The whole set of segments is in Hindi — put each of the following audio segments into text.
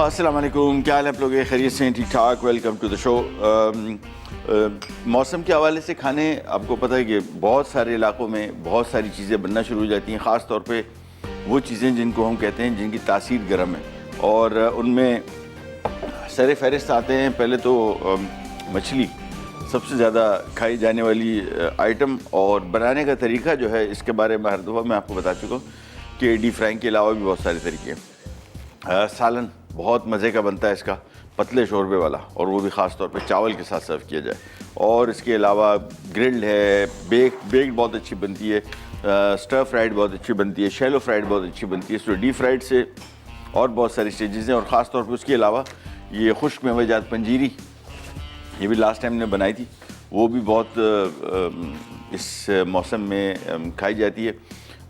अस्सलाम वालेकुम, क्या हाल है आप लोग? खैरियत से हैं? ठीक ठाक। Welcome to the show. मौसम के हवाले से खाने, आपको पता है कि बहुत सारे इलाकों में बहुत सारी चीज़ें बनना शुरू हो जाती हैं, ख़ास तौर पे वो चीज़ें जिनको हम कहते हैं जिनकी तासीर गर्म है, और उनमें सर फहरिस्त आते हैं। पहले तो मछली सबसे ज़्यादा खाई जाने वाली आइटम, और बनाने का तरीका जो है इसके बारे में हर दफ़ा मैं आपको बता चुका हूँ कि डीप फ्राइंग के अलावा भी बहुत सारे तरीके हैं। सालन बहुत मज़े का बनता है इसका, पतले शोरबे वाला, और वो भी ख़ास तौर पे चावल के साथ सर्व किया जाए। और इसके अलावा ग्रिल्ड है, बेक्ड बहुत अच्छी बनती है, स्टर फ्राइड बहुत अच्छी बनती है, शैलो फ्राइड बहुत अच्छी बनती है। तो डीप फ्राइड से और बहुत सारी स्टेजेस हैं, और ख़ास तौर पे उसके अलावा ये खुश्क मेवेजात पंजीरी, ये भी लास्ट टाइम ने बनाई थी, वो भी बहुत इस मौसम में खाई जाती है।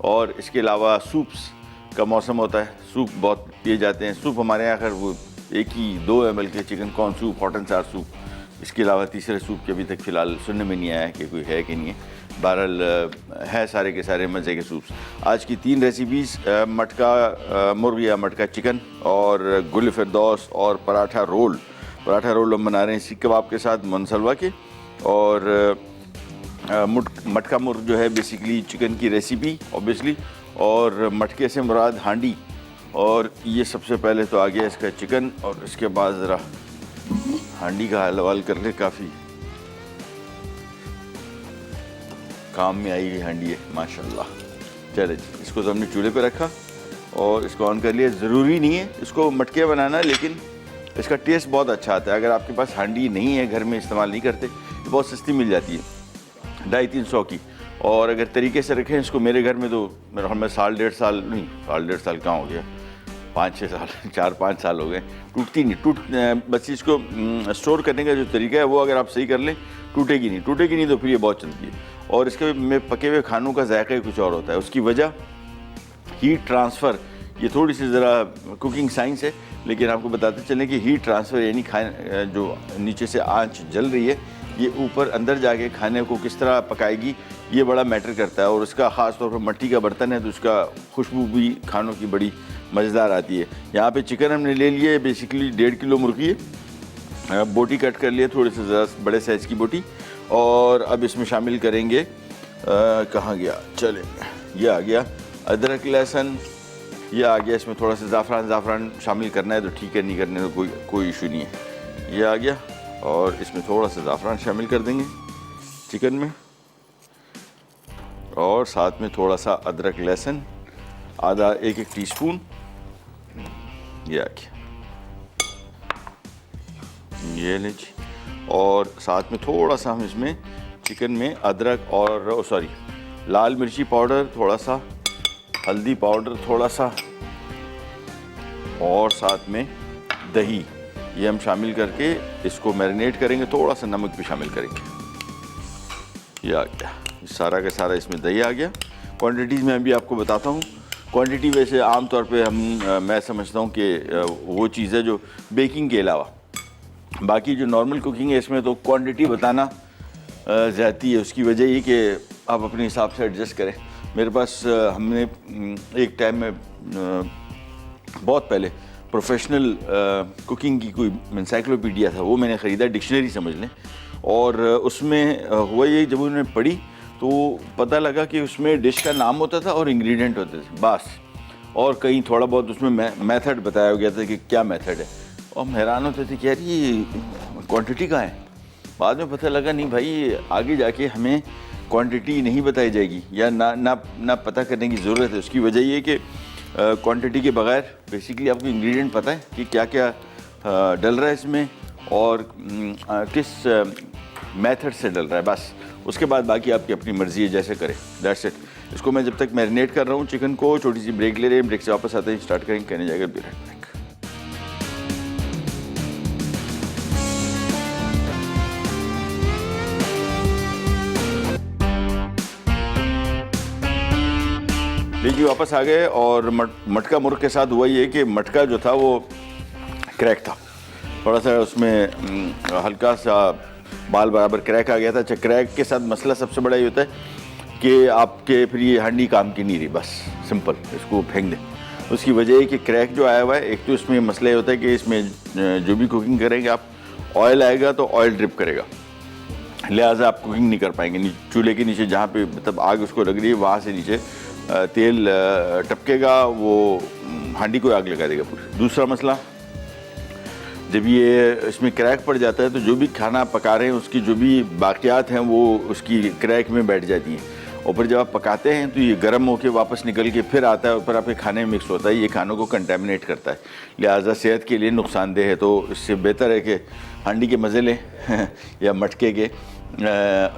और इसके अलावा सूप्स का मौसम होता है, सूप बहुत पिए जाते हैं। सूप हमारे यहाँ खैर वो 1-2 ml के chicken corn soup, hot and सार सूप, इसके अलावा तीसरे सूप के अभी तक फ़िलहाल सुनने में नहीं आया है कि कोई है कि नहीं है। बहरहाल है सारे के सारे मज़े के सूप्स। आज की 3 रेसिपीज़, मटका मुर्ग या मटका चिकन, और गुल फिरदौस, और पराठा रोल। पराठा रोल हम बना रहे हैं सीख कबाब के साथ, मनसलवा के। और मटका मुर्ग जो है बेसिकली चिकन की रेसिपी ऑब्वियसली, और मटके से मुराद हांडी। और ये सबसे पहले तो आ गया इसका चिकन, और इसके बाद ज़रा हांडी का हलवाल कर ले। काफ़ी काम में आई हुई हांडी है माशाल्लाह। चले जी, इसको तो हमने चूल्हे पे रखा और इसको ऑन कर लिया। ज़रूरी नहीं है इसको मटके बनाना, लेकिन इसका टेस्ट बहुत अच्छा आता है। अगर आपके पास हांडी नहीं है, घर में इस्तेमाल नहीं करते, तो बहुत सस्ती मिल जाती है, 250-300 की। और अगर तरीके से रखें इसको, मेरे घर में तो मेरे ख्याल में साल डेढ़ साल कहाँ हो गया, 5-6 साल 4-5 साल हो गए, टूटती नहीं। बस इसको स्टोर करने का जो तरीका है वो अगर आप सही कर लें, टूटेगी नहीं तो फिर ये बहुत चलती है। और इसके में पके हुए खानों का जायका ही कुछ और होता है। उसकी वजह हीट ट्रांसफ़र, ये थोड़ी सी ज़रा कुकिंग साइंस है, लेकिन आपको बताते चलें कि हीट ट्रांसफ़र यानी खाने जो नीचे से आंच जल रही है, ये ऊपर अंदर जाके खाने को किस तरह पकाएगी, ये बड़ा मैटर करता है। और उसका ख़ास तौर पर मिट्टी का बर्तन है तो उसका खुशबू भी खानों की बड़ी मज़ेदार आती है। यहाँ पे चिकन हमने ले लिए, बेसिकली 1.5 किलो मुर्गी है, बोटी कट कर लिए, थोड़े से ज़रा बड़े साइज़ की बोटी। और अब इसमें शामिल करेंगे, कहाँ गया, चले, ये आ गया अदरक लहसुन, ये आ गया। इसमें थोड़ा सा ज़ाफ़रान शामिल करना है तो ठीक है, नहीं करने तो कोई इशू नहीं है। ये आ गया, और इसमें थोड़ा सा ज़ाफ़रान शामिल कर देंगे चिकन में, और साथ में थोड़ा सा अदरक लहसुन, आधा 1 टीस्पून, ये आ गया, ये ले जी। और साथ में थोड़ा सा हम इसमें चिकन में अदरक और लाल मिर्ची पाउडर थोड़ा सा, हल्दी पाउडर थोड़ा सा, और साथ में दही, ये हम शामिल करके इसको मैरिनेट करेंगे। थोड़ा सा नमक भी शामिल करेंगे। ये आ गया, सारा का सारा इसमें दही आ गया। क्वांटिटीज़ में अभी आपको बताता हूँ। क्वांटिटी वैसे आम तौर पे मैं समझता हूँ कि वो चीज़ है जो बेकिंग के अलावा, बाकी जो नॉर्मल कुकिंग है इसमें तो क्वांटिटी बताना ज़्यादती है। उसकी वजह ये कि आप अपने हिसाब से एडजस्ट करें। मेरे पास हमने एक टाइम में बहुत पहले प्रोफेशनल कुकिंग की कोई एनसाइक्लोपीडिया था, वो मैंने ख़रीदा, डिक्शनरी समझ लें। और उसमें हुआ ये, जब उन्होंने पढ़ी तो पता लगा कि उसमें डिश का नाम होता था और इंग्रेडिएंट होते थे बस, और कहीं थोड़ा बहुत उसमें मेथड बताया गया था कि क्या मेथड है, और हम हैरान होते थे कि यार ये क्वांटिटी कहाँ है। बाद में पता लगा नहीं भाई, आगे जाके हमें क्वांटिटी नहीं बताई जाएगी या ना पता करने की ज़रूरत है। उसकी वजह ये कि क्वांटिटी के बगैर बेसिकली आपको इंग्रेडिएंट पता है कि क्या क्या डल रहा है इसमें और किस मेथड से डल रहा है, बस। उसके बाद बाकी आपकी अपनी मर्ज़ी है, जैसे करें, दैट्स इट। इसको मैं जब तक मैरिनेट कर रहा हूँ चिकन को, छोटी सी ब्रेक ले रहे हैं, ब्रेक से वापस आते हैं, स्टार्ट करेंगे, कहने जाएगा बी राइट बैक। लीजिए वापस आ गए। और मटका मुर्ग के साथ हुआ ये कि मटका जो था वो क्रैक था, थोड़ा सा उसमें हल्का सा बाल बराबर क्रैक आ गया था। अच्छा, क्रैक के साथ मसला सबसे बड़ा ये होता है कि आपके फिर ये हांडी काम की नहीं रही, बस सिंपल, इसको फेंक दें। उसकी वजह है कि क्रैक जो आया हुआ है, एक तो इसमें मसला ये होता है कि इसमें जो भी कुकिंग करेंगे आप, ऑयल आएगा तो ऑयल ड्रिप करेगा, लिहाजा आप कुकिंग नहीं कर पाएंगे। चूल्हे के नीचे जहाँ पे मतलब आग उसको लग रही है वहाँ से नीचे तेल टपकेगा, वो हांडी को आग लगा देगा पूरी। दूसरा मसला, जब ये इसमें क्रैक पड़ जाता है तो जो भी खाना आप पका रहे हैं उसकी जो भी बाकियात हैं वो उसकी क्रैक में बैठ जाती हैं, और फिर जब आप पकाते हैं तो ये गर्म होकर वापस निकल के फिर आता है और फिर आपके खाने में मिक्स होता है, ये खानों को कंटेमिनेट करता है, लिहाजा सेहत के लिए नुकसानदेह है। तो इससे बेहतर है कि हांडी के मज़े लें या मटके के,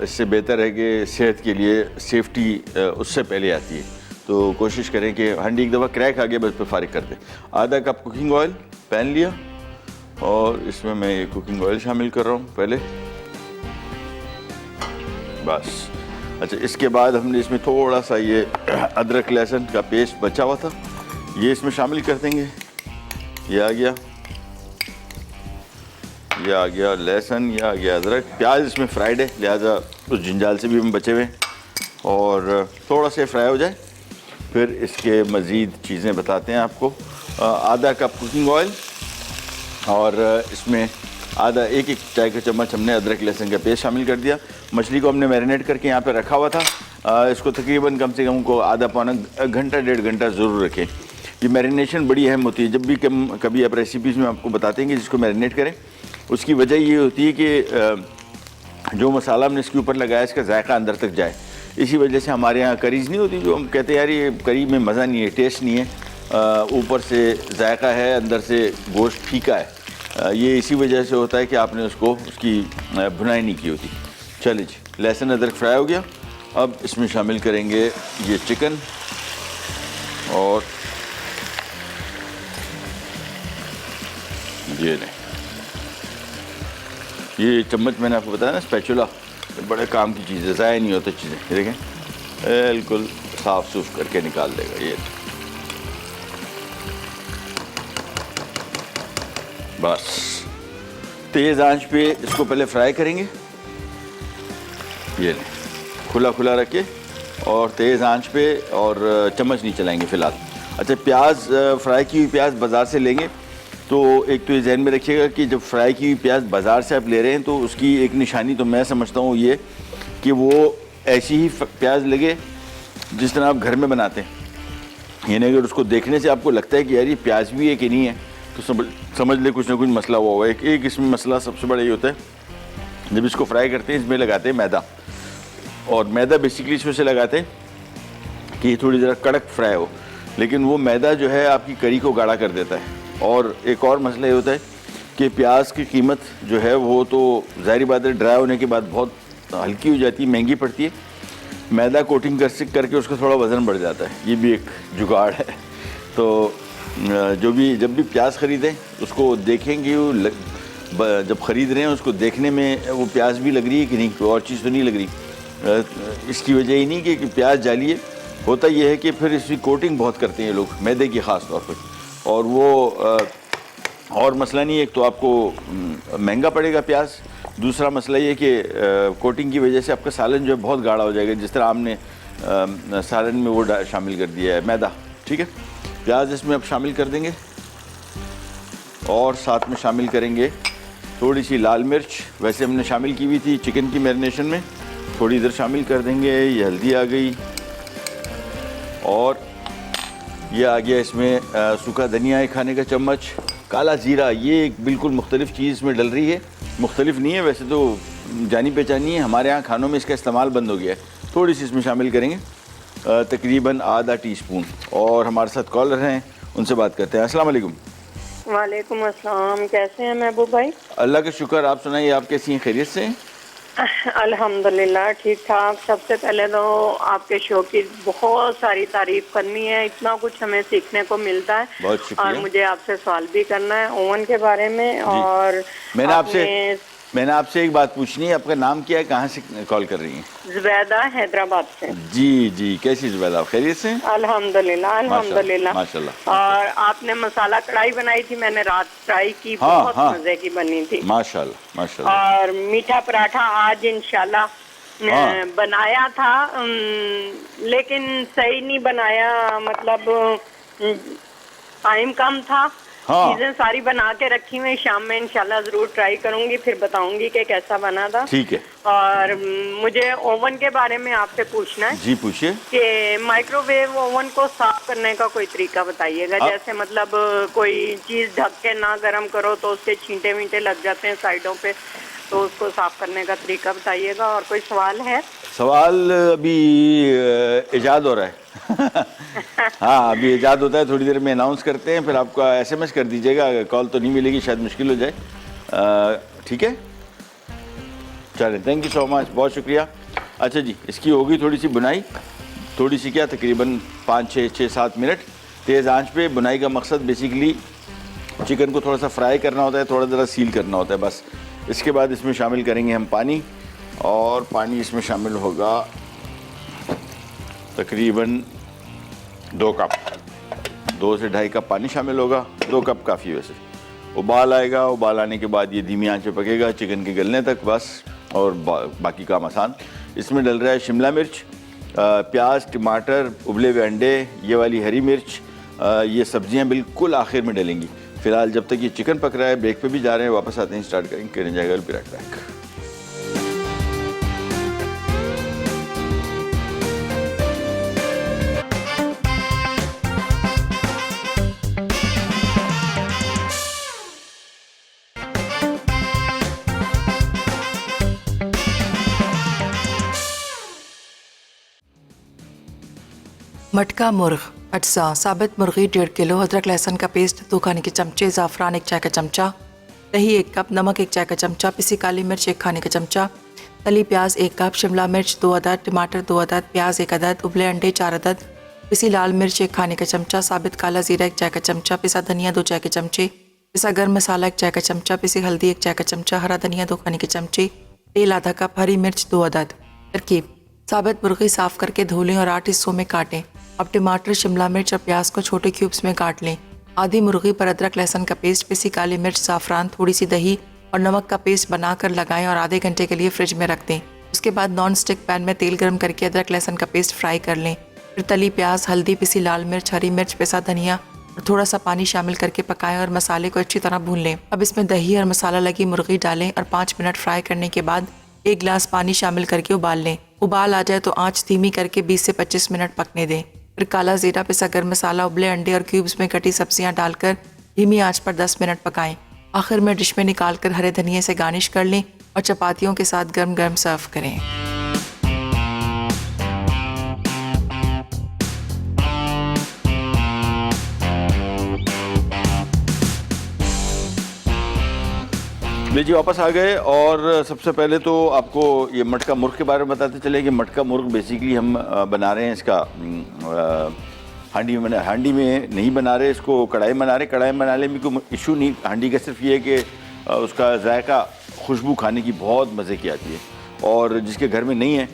इससे बेहतर है कि सेहत के लिए सेफ्टी उससे पहले आती है। तो कोशिश करें कि हांडी एक दफ़ा क्रैक आ गया बस पे फारिग कर दें। आधा कप कुकिंग ऑयल पैन लिया और इसमें मैं ये कुकिंग ऑयल शामिल कर रहा हूँ पहले, बस। अच्छा, इसके बाद हमने इसमें थोड़ा सा ये अदरक लहसुन का पेस्ट बचा हुआ था, ये इसमें शामिल कर देंगे। ये आ गया, ये आ गया लहसुन, ये आ गया अदरक। प्याज इसमें फ्राइड है, लिहाजा उस जंजाल से भी हम बचे हुए हैं। और थोड़ा सा फ्राई हो जाए फिर इसके मज़ीद चीज़ें बताते हैं आपको। आधा कप कुकिंग ऑयल और इसमें आधा एक चाय का चम्मच हमने अदरक लहसुन का पेस्ट शामिल कर दिया। मछली को हमने मैरिनेट करके यहाँ पे रखा हुआ था, इसको तकरीबन कम से कम को आधा पौना घंटा 1.5 घंटा ज़रूर रखें। ये मैरिनेशन बड़ी अहम होती है, जब भी कभी आप रेसिपीज़ में आपको बताते हैं कि जिसको मैरिनेट करें, उसकी वजह ये होती है कि जो मसाला हमने इसके ऊपर लगाया इसका जायका अंदर तक जाए। इसी वजह से हमारे यहाँ करीज़ नहीं होती, जो हम कहते हैं यार ये करी में मज़ा नहीं है, टेस्ट नहीं है, ऊपर से जायका है अंदर से गोश्त फीका है, ये इसी वजह से होता है कि आपने उसकी भुनाई नहीं की होती। चलिए जी, लहसुन अदरक फ्राई हो गया, अब इसमें शामिल करेंगे ये चिकन और ये नहीं, ये चम्मच मैंने आपको बताया ना स्पैचुला, बड़े काम की चीज़ है, ज़ाया नहीं होता चीज़ें। ये देखें बिल्कुल साफ़ सूफ करके निकाल देगा ये, बस। तेज़ आंच पे इसको पहले फ्राई करेंगे, ये खुला खुला रखे और तेज़ आंच पे, और चम्मच नहीं चलाएंगे फ़िलहाल। अच्छा, प्याज फ्राई की हुई प्याज बाज़ार से लेंगे तो एक तो ये जहन में रखिएगा कि जब फ्राई की हुई प्याज बाज़ार से आप ले रहे हैं तो उसकी एक निशानी तो मैं समझता हूँ ये कि वो ऐसी ही प्याज लगे जिस तरह आप घर में बनाते हैं। यानी अगर उसको देखने से आपको लगता है कि यार ये प्याज भी है कि नहीं है तो समझ ले कुछ ना कुछ मसला हुआ होगा। एक इसमें मसला सबसे बड़ा ये होता है, जब इसको फ्राई करते हैं इसमें लगाते हैं मैदा, और मैदा बेसिकली इसमें से लगाते हैं कि ये थोड़ी ज़रा कड़क फ्राई हो, लेकिन वो मैदा जो है आपकी करी को गाढ़ा कर देता है। और एक और मसला ये होता है कि प्याज की कीमत जो है वो तो ज़ाहिर बात है ड्राई होने के बाद बहुत हल्की हो जाती है, महंगी पड़ती है। मैदा कोटिंग करके उसका थोड़ा वज़न बढ़ जाता है, ये भी एक जुगाड़ है। तो जब भी प्याज ख़रीदें उसको देखेंगे, जब ख़रीद रहे हैं उसको देखने में वो प्याज भी लग रही है कि नहीं, कोई और चीज़ तो नहीं लग रही। इसकी वजह ही नहीं कि प्याज जाली है, होता यह है कि फिर इसकी कोटिंग बहुत करते हैं लोग मैदे की ख़ास तौर पर, और वो और मसला नहीं है, एक तो आपको महंगा पड़ेगा प्याज, दूसरा मसला ये कि कोटिंग की वजह से आपका सालन जो है बहुत गाढ़ा हो जाएगा, जिस तरह आपने सालन में वो शामिल कर दिया है मैदा। ठीक है, प्याज इसमें अब शामिल कर देंगे और साथ में शामिल करेंगे थोड़ी सी लाल मिर्च, वैसे हमने शामिल की हुई थी चिकन की मैरिनेशन में, थोड़ी इधर शामिल कर देंगे। ये हल्दी आ गई और ये आ गया इसमें सूखा धनिया एक खाने का चम्मच, काला ज़ीरा, ये एक बिल्कुल मुख्तलिफ चीज़ इसमें डल रही है, मुख्तलिफ नहीं है वैसे तो जानी पहचानी है, हमारे यहाँ खानों में इसका इस्तेमाल बंद हो गया है। थोड़ी सी इसमें शामिल करेंगे, तकरीबन आधा टीस्पून। और हमारे साथ कॉलर हैं, उनसे बात करते हैं। अस्सलाम वालेकुम। वालेकुम अस्सलाम, कैसे हैं महबूब भाई? अल्लाह का शुक्र, आप सुनाइए, आप कैसी हैं, खैरियत से हैं? अल्हम्दुलिल्लाह ठीक ठाक। सबसे पहले तो आपके शो की बहुत सारी तारीफ करनी है, इतना कुछ हमें सीखने को मिलता है। बहुत शुक्रिया। और मुझे आपसे सवाल भी करना है ओवन के बारे में। और मैंने आपसे एक बात पूछनी है, आपका नाम क्या है, कहाँ से कॉल कर रही हैं? जुबैदा, हैदराबाद से। जी जी, कैसी जुबैदा, आप खैरियत से? अल्हम्दुलिल्लाह अल्हम्दुलिल्लाह माशाल्लाह। और आपने मसाला कढ़ाई बनाई थी, मैंने रात ट्राई की, बहुत मजे की बनी थी माशाल्लाह माशाल्लाह। और मीठा पराठा आज इंशाल्लाह बनाया था, लेकिन सही नहीं बनाया, मतलब टाइम कम था। हाँ। चीजें सारी बना के रखी हुई, शाम में इंशाल्लाह जरूर ट्राई करूंगी, फिर बताऊंगी कि कैसा बना था। ठीक है। और मुझे ओवन के बारे में आपसे पूछना है जी पूछिए। कि माइक्रोवेव ओवन को साफ करने का कोई तरीका बताइएगा। जैसे मतलब कोई चीज ढक के ना गरम करो तो उसके छींटे वींटे लग जाते हैं साइडों पे, तो उसको साफ करने का तरीका बताइएगा। और कोई सवाल है? सवाल अभी इजाद हो रहा है। हाँ अभी इजाद होता है, थोड़ी देर में अनाउंस करते हैं, फिर आपका एसएमएस कर दीजिएगा, कॉल तो नहीं मिलेगी, शायद मुश्किल हो जाए। ठीक है, चलें, थैंक यू सो मच, बहुत शुक्रिया। अच्छा जी, इसकी होगी थोड़ी सी बुनाई, थोड़ी सी क्या, तकरीबन 5-6-7 मिनट तेज़ आंच पे। बुनाई का मकसद बेसिकली चिकन को थोड़ा सा फ्राई करना होता है, थोड़ा ज़रा सील करना होता है, बस। इसके बाद इसमें शामिल करेंगे हम पानी, और पानी इसमें शामिल होगा तकरीबन 2 कप, 2 से 2.5 कप पानी शामिल होगा। 2 कप काफ़ी है वैसे। उबाल आएगा, उबाल आने के बाद ये धीमी आंच पे पकेगा चिकन के गलने तक, बस। और बाकी काम आसान। इसमें डल रहा है शिमला मिर्च, प्याज, टमाटर, उबले हुए अंडे, ये वाली हरी मिर्च, ये सब्जियां बिल्कुल आखिर में डलेंगी। फिलहाल जब तक ये चिकन पक रहा है, ब्रेक पे भी जा रहे हैं, वापस आते हैं, स्टार्ट करेंगे, करें जाएगा बिराक बैक। मटका मुर्ग अज्जा: साबित मुर्गी 1.5 किलो, अदरक लहसुन का पेस्ट 2 खाने के चमचे, ज़ाफ़रान 1 चाय का चमचा, दही 1 कप, नमक 1 चाय का चमचा, पिसी काली मिर्च 1 खाने का चमचा, तली प्याज 1 कप, शिमला मिर्च 2 अदद, टमाटर 2 अदद, प्याज 1 अदद, उबले अंडे 4 अदद, पिसी लाल मिर्च 1 खाने का चमचा, साबित काला ज़ीरा 1 चाय का चमचा, पिसा धनिया 2 चाय के चमचे, पिसा गर्म मसाला 1 चाय का चमचा, पिसी हल्दी 1 चाय का चमचा, हरा धनिया 2 खाने के चमचे, तेल आधा कप, हरी मिर्च 2 अदद। तरकीब: साबित मुर्गी साफ़ करके धो लें और 8 हिस्सों में काटें। अब टमाटर, शिमला मिर्च और प्याज को छोटे क्यूब्स में काट लें। आधी मुर्गी पर अदरक लहसुन का पेस्ट, पिसी काली मिर्च, ज़ाफ़रान, थोड़ी सी दही और नमक का पेस्ट बनाकर लगाएं और आधे घंटे के लिए फ्रिज में रख दें। उसके बाद नॉन स्टिक पैन में तेल गर्म करके अदरक लहसुन का पेस्ट फ्राई कर लें। फिर तली प्याज, हल्दी, पिसी लाल मिर्च, हरी मिर्च, पिसा धनिया और थोड़ा सा पानी शामिल करके पकाएं और मसाले को अच्छी तरह भून लें। अब इसमें दही और मसाला लगी मुर्गी डालें और 5 मिनट फ्राई करने के बाद 1 गिलास पानी शामिल करके उबाल लें। उबाल आ जाए तो आँच धीमी करके 20 से 25 मिनट पकने दें। फिर काला जीरा, पिसा गर्म मसाला, उबले अंडे और क्यूब्स में कटी सब्जियां डालकर धीमी आंच पर 10 मिनट पकाएं। आखिर में डिश में निकालकर हरे धनिये से गार्निश कर लें और चपातियों के साथ गर्म गर्म सर्व करें। लीजिए वापस आ गए, और सबसे पहले तो आपको ये मटका मुर्ग के बारे में बताते चले कि मटका मुर्ग बेसिकली हम बना रहे हैं इसका हांडी में नहीं बना रहे, इसको कढ़ाई बना रहे। कढ़ाई बनाने में कोई इशू नहीं, हांडी का सिर्फ ये है कि उसका जायका, खुशबू खाने की बहुत मज़े की आती है। और जिसके घर में नहीं है,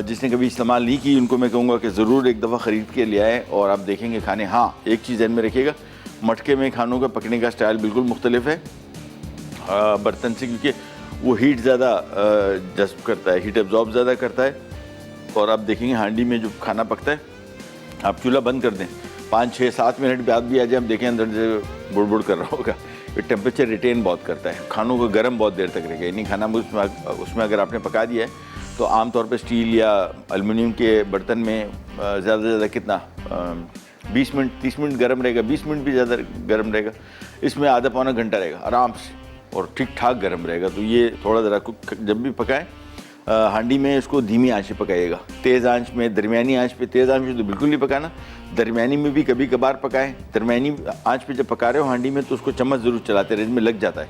जिसने कभी इस्तेमाल नहीं की, उनको मैं कहूँगा कि ज़रूर एक दफ़ा ख़रीद के ले आए और आप देखेंगे खाने। हाँ, एक चीज़ ध्यान में रखिएगा, मटके में खानों का पकने का स्टाइल बिल्कुल मुख्तलिफ है बर्तन से, क्योंकि वो हीट ज़्यादा जज्ब करता है, हीट एब्जॉर्ब ज़्यादा करता है। और आप देखेंगे हांडी में जो खाना पकता है, आप चूल्हा बंद कर दें, 5-6-7 मिनट बाद भी आ जाए, आप देखें अंदर से बुड़ बुड़ कर रहा होगा। ये टेम्परेचर रिटेन बहुत करता है, खानों को गर्म बहुत देर तक रखेगा। यानी खाना उसमें अगर आपने पका दिया है तो आमतौर पर स्टील या एल्युमिनियम के बर्तन में ज़्यादा से ज़्यादा कितना 20 मिनट 30 मिनट गर्म रहेगा, 20 मिनट भी ज़्यादा गर्म रहेगा। इसमें आधा पौना घंटा रहेगा आराम से और ठीक ठाक गर्म रहेगा। तो ये थोड़ा ज़रा जब भी पकाएं हांडी में इसको धीमी आंच पे पकाइएगा, तेज़ आंच में, दरमियानी आंच पे। तेज़ आंच में तो बिल्कुल नहीं पकाना, दरमियानी में भी कभी कभार पकाएं। दरमियानी आंच पे जब पका रहे हो हांडी में तो उसको चम्मच ज़रूर चलाते रहे, में लग जाता है।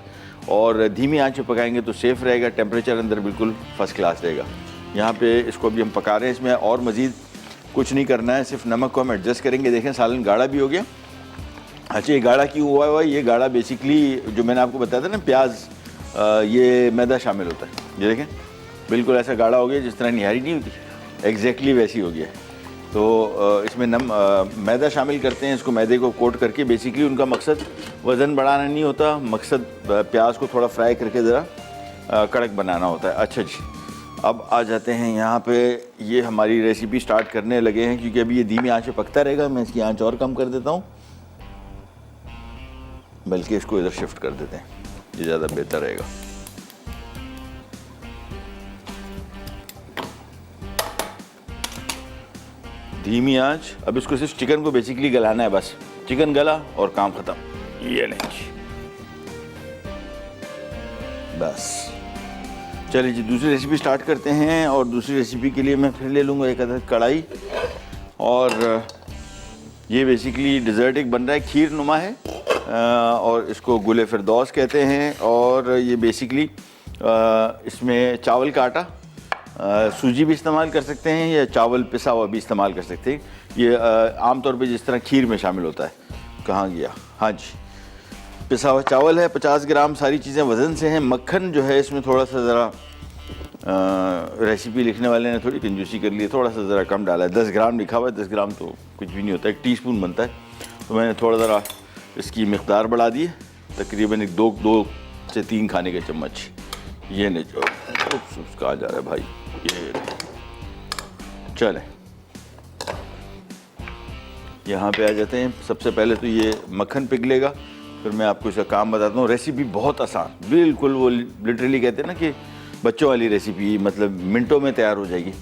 और धीमी आंच पे पकाएंगे तो सेफ़ रहेगा, टेम्परेचर अंदर बिल्कुल फ़र्स्ट क्लास रहेगा। यहाँ पे इसको अभी हम पका रहे हैं, इसमें और मज़ीद कुछ नहीं करना है, सिर्फ नमक को हम एडजस्ट करेंगे। देखें सालन गाढ़ा भी हो गया। अच्छा, ये गाढ़ा क्यों हुआ हुआ है? ये गाढ़ा बेसिकली जो मैंने आपको बताया था ना, प्याज, ये मैदा शामिल होता है। ये देखें बिल्कुल ऐसा गाढ़ा हो गया जिस तरह निहारी नहीं होती, एग्जैक्टली वैसी हो गया। तो इसमें मैदा शामिल करते हैं, इसको मैदे को कोट करके। बेसिकली उनका मकसद वज़न बढ़ाना नहीं होता, मकसद प्याज को थोड़ा फ्राई करके ज़रा कड़क बनाना होता है। अच्छा जी, अब आ जाते हैं यहाँ पे, ये हमारी रेसिपी स्टार्ट करने लगे हैं, क्योंकि अभी ये धीमी आंच पे पकता रहेगा। मैं इसकी आंच और कम कर देता हूँ। बल्कि इसको इधर शिफ्ट कर देते हैं, ये ज़्यादा बेहतर रहेगा। धीमी आंच। अब इसको सिर्फ चिकन को बेसिकली गलाना है, बस चिकन गला और काम खत्म। ये नहीं, बस। चलिए जी, दूसरी रेसिपी स्टार्ट करते हैं। और दूसरी रेसिपी के लिए मैं फिर ले लूँगा एक अदद कढ़ाई, और ये बेसिकली डिज़र्ट एक बन रहा है, खीर नुमा है, और इसको गुले फिरदौस कहते हैं। और ये बेसिकली इसमें चावल का आटा, सूजी भी इस्तेमाल कर सकते हैं या चावल पिसा हुआ भी इस्तेमाल कर सकते हैं। ये आमतौर पे जिस तरह खीर में शामिल होता है। कहाँ गया? हाँ जी, पिसा हुआ चावल है 50 ग्राम। सारी चीज़ें वज़न से हैं। मक्खन जो है इसमें थोड़ा सा ज़रा रेसिपी लिखने वाले ने थोड़ी कंजूसी कर ली है, थोड़ा सा ज़रा कम डाला है। 10 ग्राम लिखा हुआ है, 10 ग्राम तो कुछ भी नहीं होता, 1 टीस्पून बनता है। तो मैंने थोड़ा ज़रा इसकी मिक़दार बढ़ा दी है, तकरीबन 2 से 3 खाने के चम्मच। ये नहीं, कहाँ जा रहा है भाई, ये चले यहाँ पे आ जाते हैं। सबसे पहले तो ये मक्खन पिघलेगा, फिर मैं आपको इसका काम बताता हूँ। रेसिपी बहुत आसान, बिल्कुल वो लिटरली कहते हैं ना कि बच्चों वाली रेसिपी, मतलब मिनटों में तैयार हो जाएगी।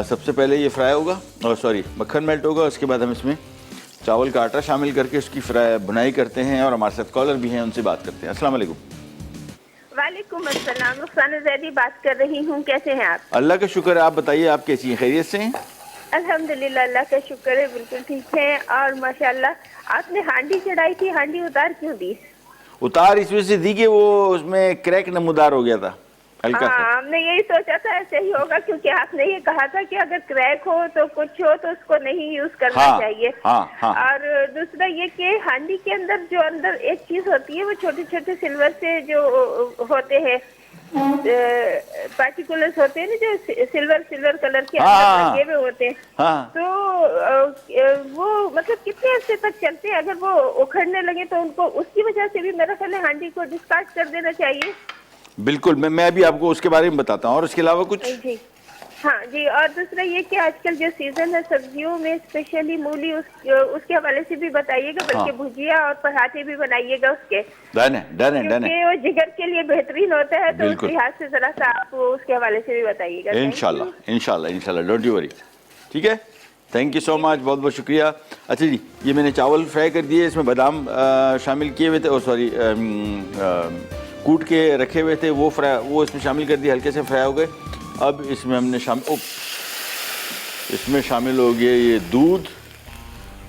सबसे पहले ये फ्राई होगा, और सॉरी मक्खन मेल्ट होगा। उसके बाद हम इसमें चावल का आटा शामिल करके उसकी बुनाई करते हैं। और हमारे साथ कॉलर भी हैं, उनसे बात करते हैं। अस्सलाम वालेकुम। वालेकुम अस्सलाम, रुखसाना ज़ैदी बात कर रही हूँ। कैसे हैं आप? अल्लाह का शुक्र है, आप बताइए आप कैसी हैं, खैरियत से हैं? अल्हम्दुलिल्लाह, अल्लाह का शुक्र है, बिल्कुल ठीक है। और माशाल्लाह आपने हांडी चढ़ाई थी, हांडी उतार क्यों दी? उतार इस वजह से दी कि वो उसमें क्रैक नमूदार हो गया था हल्का सा। हाँ, हमने यही सोचा था ऐसे ही होगा, क्योंकि आपने ये कहा था कि अगर क्रैक हो तो कुछ हो तो उसको नहीं यूज करना चाहिए। हाँ। और दूसरा ये कि हांडी के अंदर जो अंदर एक चीज होती है, वो छोटे छोटे सिल्वर से जो होते हैं पार्टिकुलर्स होते हैं ना, जो सिल्वर कलर के अंदर लगे हुए होते हैं। तो वो मतलब कितने अर्से तक चलते हैं? अगर वो उखड़ने लगे तो उनको, उसकी वजह से भी मेरा ख्याल है हांडी को डिस्कार्ड कर देना चाहिए। बिल्कुल, मैं अभी आपको उसके बारे में बताता हूँ। और उसके अलावा कुछ? जी हाँ जी। और दूसरा ये कि आजकल जो सीजन है सब्जियों में, स्पेशली मूली, उसके हवाले से भी बताइएगा, बल्कि भुजिया और पराठे भी बनाइएगा उसके। डन है। क्योंकि वो जिगर के लिए बेहतरीन होता है, तो उस लिहाज से जरा सा आप उसके हवाले से भी बताइएगा। इंशाल्लाह, डोंट यू वरी। ठीक है, थैंक यू सो मच, बहुत बहुत शुक्रिया। अच्छा जी, ये मैंने चावल फ्राई कर दिए, इसमें बादाम शामिल किए हुए थे, और सॉरी कूट के रखे हुए थे, वो इसमें शामिल कर दिए, हल्के से फ्राई हो गए। अब इसमें हमने इसमें शामिल हो गया ये दूध,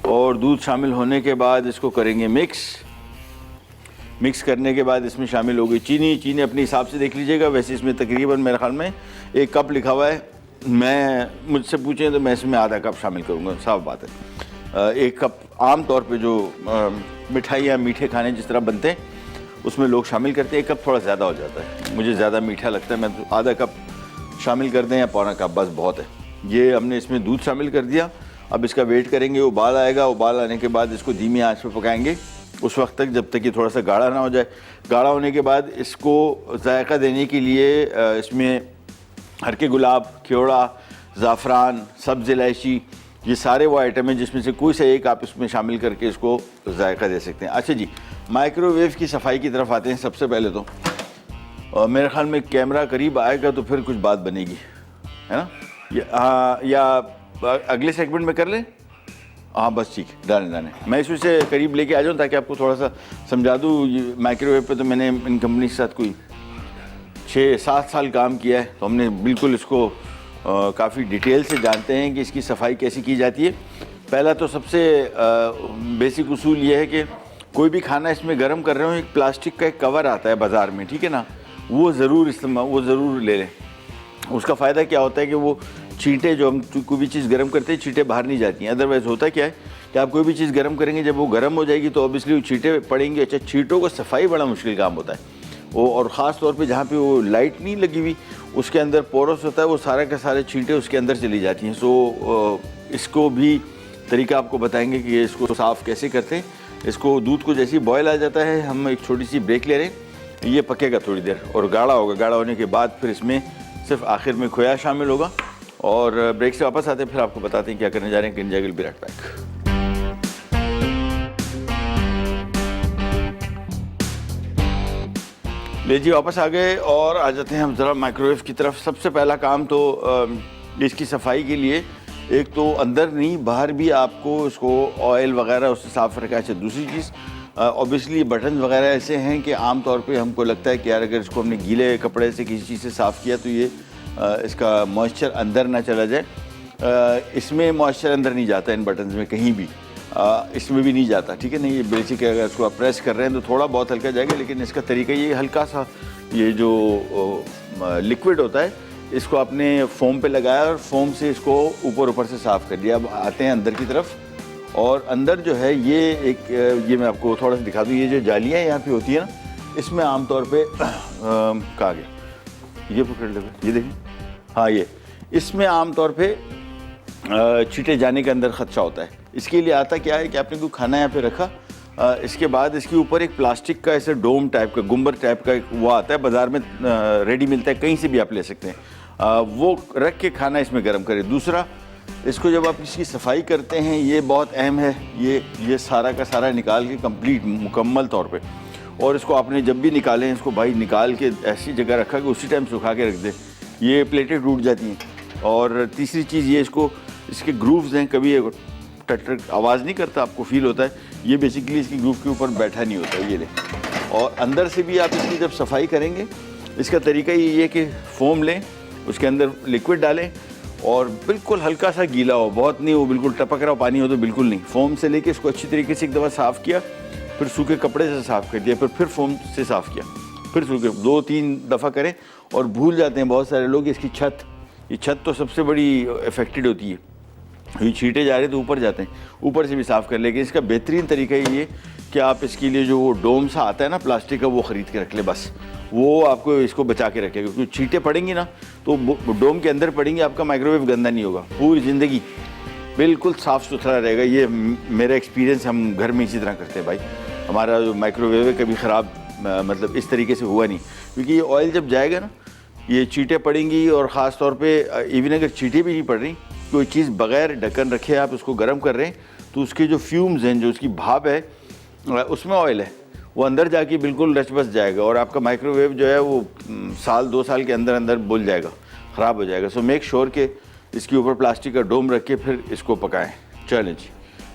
और दूध शामिल होने के बाद इसको करेंगे मिक्स करने के बाद इसमें शामिल हो गई चीनी अपने हिसाब से देख लीजिएगा। वैसे इसमें तकरीबन मेरे ख्याल में 1 कप लिखा हुआ है, मैं मुझसे पूछें तो मैं इसमें आधा कप शामिल करूँगा, साफ बात है। 1 कप आम तौर पे जो मिठाई या मीठे खाने जिस तरह बनते हैं उसमें लोग शामिल करते हैं। 1 कप थोड़ा ज़्यादा हो जाता है, मुझे ज़्यादा मीठा लगता है, मैं तो आधा कप शामिल कर दें या पौना कप, बस बहुत है। ये हमने इसमें दूध शामिल कर दिया। अब इसका वेट करेंगे, उबाल आएगा। उबाल आने के बाद इसको धीमी आंच पे पकाएंगे उस वक्त तक जब तक ये थोड़ा सा गाढ़ा ना हो जाए। गाढ़ा होने के बाद इसको जायका देने के लिए इसमें हरके गुलाब, क्योड़ा, ज़ाफ़रान, सब्ज़ इलायची, ये सारे वो आइटम हैं जिसमें से कोई सा एक आप इसमें शामिल करके इसको जायका दे सकते हैं। अच्छा जी, माइक्रोवेव की सफाई की तरफ आते हैं। सबसे पहले तो मेरे ख्याल में कैमरा करीब आएगा तो फिर कुछ बात बनेगी, है ना? या अगले सेगमेंट में कर लें? हाँ बस ठीक, डालें। मैं इसमें से करीब लेके आ जाऊँ ताकि आपको थोड़ा सा समझा दूँ। माइक्रोवेव पे तो मैंने इन कंपनी के साथ कोई 6-7 साल काम किया है, तो हमने बिल्कुल इसको काफ़ी डिटेल से जानते हैं कि इसकी सफाई कैसे की जाती है। पहला तो सबसे बेसिक उसूल ये है कि कोई भी खाना इसमें गर्म कर रहे हो, एक प्लास्टिक का एक कवर आता है बाज़ार में, ठीक है ना, वो ज़रूर ले लें। उसका फ़ायदा क्या होता है कि वो चींटे, जो हम कोई भी चीज़ गर्म करते हैं, चींटे बाहर नहीं जाती हैं। अदरवाइज़ होता क्या है कि आप कोई भी चीज़ गर्म करेंगे, जब वो गर्म हो जाएगी तो ऑब्वियसली वो चींटे पड़ेंगे। अच्छा, चींटों को सफाई बड़ा मुश्किल काम होता है वो, और ख़ास तौर पे जहाँ पे वो लाइट नहीं लगी हुई, उसके अंदर पोरस होता है, वो सारे के सारे चींटे उसके अंदर चली जाती हैं। सो इसको भी तरीका आपको बताएंगे कि इसको साफ़ कैसे करते हैं। इसको दूध को जैसे ही बॉयल आ जाता है, हम एक छोटी सी ब्रेक ले रहे हैं, ये पकेगा थोड़ी देर और गाढ़ा होगा। गाढ़ा होने के बाद फिर इसमें सिर्फ आखिर में खोया शामिल होगा। और ब्रेक से वापस आते हैं, फिर आपको बताते हैं क्या करने जा रहे हैं। Kinza will be right back. ले जी वापस आ गए और आ जाते हैं हम ज़रा माइक्रोवेव की तरफ। सबसे पहला काम तो इसकी सफाई के लिए एक तो अंदर नहीं बाहर भी आपको इसको ऑयल वगैरह उससे साफ़ रखा है। दूसरी चीज़ ऑब्वियसली बटन वगैरह ऐसे हैं कि आम तौर पे हमको लगता है कि यार अगर इसको हमने गीले कपड़े से किसी चीज़ से साफ़ किया तो ये इसका मॉइस्चर अंदर ना चला जाए। इसमें मॉइस्चर अंदर नहीं जाता इन बटन्स में कहीं भी, इसमें भी नहीं जाता, ठीक है ना। ये बेसिक है, अगर इसको आप प्रेस कर रहे हैं तो थोड़ा बहुत हल्का जाएगा, लेकिन इसका तरीका ये हल्का सा ये जो लिक्विड होता है इसको आपने फोम पे लगाया और फोम से इसको ऊपर से साफ़ कर दिया। अब आते हैं अंदर की तरफ और अंदर जो है ये मैं आपको थोड़ा सा दिखा दूँ। ये जो जालियाँ यहाँ पे होती है ना, इसमें आमतौर पे कहा गया ये पकड़ लो, ये देखिए, हाँ ये इसमें आमतौर पे छींटे जाने के अंदर ख़दशा होता है। इसके लिए आता क्या है कि आपने कोई खाना यहाँ पे रखा, इसके बाद इसके ऊपर एक प्लास्टिक का ऐसे डोम टाइप का, गुंबर टाइप का एक वो आता है, बाज़ार में रेडी मिलता है, कहीं से भी आप ले सकते हैं। वो रख के खाना इसमें गर्म करें। दूसरा, इसको जब आप इसकी सफाई करते हैं, ये बहुत अहम है, ये सारा का सारा निकाल के कंप्लीट मुकम्मल तौर पे, और इसको आपने जब भी निकालें इसको भाई निकाल के ऐसी जगह रखा कि उसी टाइम सुखा के रख दें, ये प्लेटें टूट जाती हैं। और तीसरी चीज़ ये इसके ग्रूव्स हैं, कभी टट आवाज़ नहीं करता, आपको फील होता है, ये बेसिकली इसकी ग्रूव के ऊपर बैठा नहीं होता है, ये ले। और अंदर से भी आप इसकी जब सफाई करेंगे, इसका तरीका ये है कि फ़ोम लें, उसके अंदर लिक्विड डालें और बिल्कुल हल्का सा गीला हो, बहुत नहीं हो, बिल्कुल टपक रहा हो पानी हो तो बिल्कुल नहीं। फ़ोम से लेके इसको अच्छी तरीके से एक दफ़ा साफ़ किया, फिर सूखे कपड़े से साफ़ कर दिया, फिर फ़ोम से साफ़ किया, फिर सूखे, 2-3 दफ़ा करें। और भूल जाते हैं बहुत सारे लोग इसकी छत, ये छत तो सबसे बड़ी अफेक्टेड होती है, ये छींटे जा रहे तो ऊपर जाते हैं, ऊपर से भी साफ़ कर लेकिन इसका बेहतरीन तरीका ये कि आप इसके लिए जो वो डोम सा आता है ना प्लास्टिक का, वो ख़रीद के रख ले, बस वो आपको इसको बचा के रखेगा। क्योंकि छींटे पड़ेंगी ना तो डोम के अंदर पड़ेंगी, आपका माइक्रोवेव गंदा नहीं होगा, पूरी ज़िंदगी बिल्कुल साफ़ सुथरा रहेगा। ये मेरा एक्सपीरियंस, हम घर में इसी तरह करते हैं भाई। हमारा जो माइक्रोवेव है कभी ख़राब मतलब इस तरीके से हुआ नहीं, क्योंकि ये ऑयल जब जाएगा ना, ये चींटे पड़ेंगी। और ख़ास तौर पे इवन अगर चींटे भी नहीं पड़ रही, कोई चीज़ बग़ैर ढक्कन रखे आप उसको गर्म कर रहे हैं तो उसके जो फ्यूम्स हैं, जो उसकी भाप है, उसमें ऑयल है, वो अंदर जाके बिल्कुल रच बस जाएगा और आपका माइक्रोवेव जो है वो 1-2 साल के अंदर अंदर बुल जाएगा, ख़राब हो जाएगा। सो मेक श्योर के इसके ऊपर प्लास्टिक का डोम रख के फिर इसको पकाएँ। चलें जी,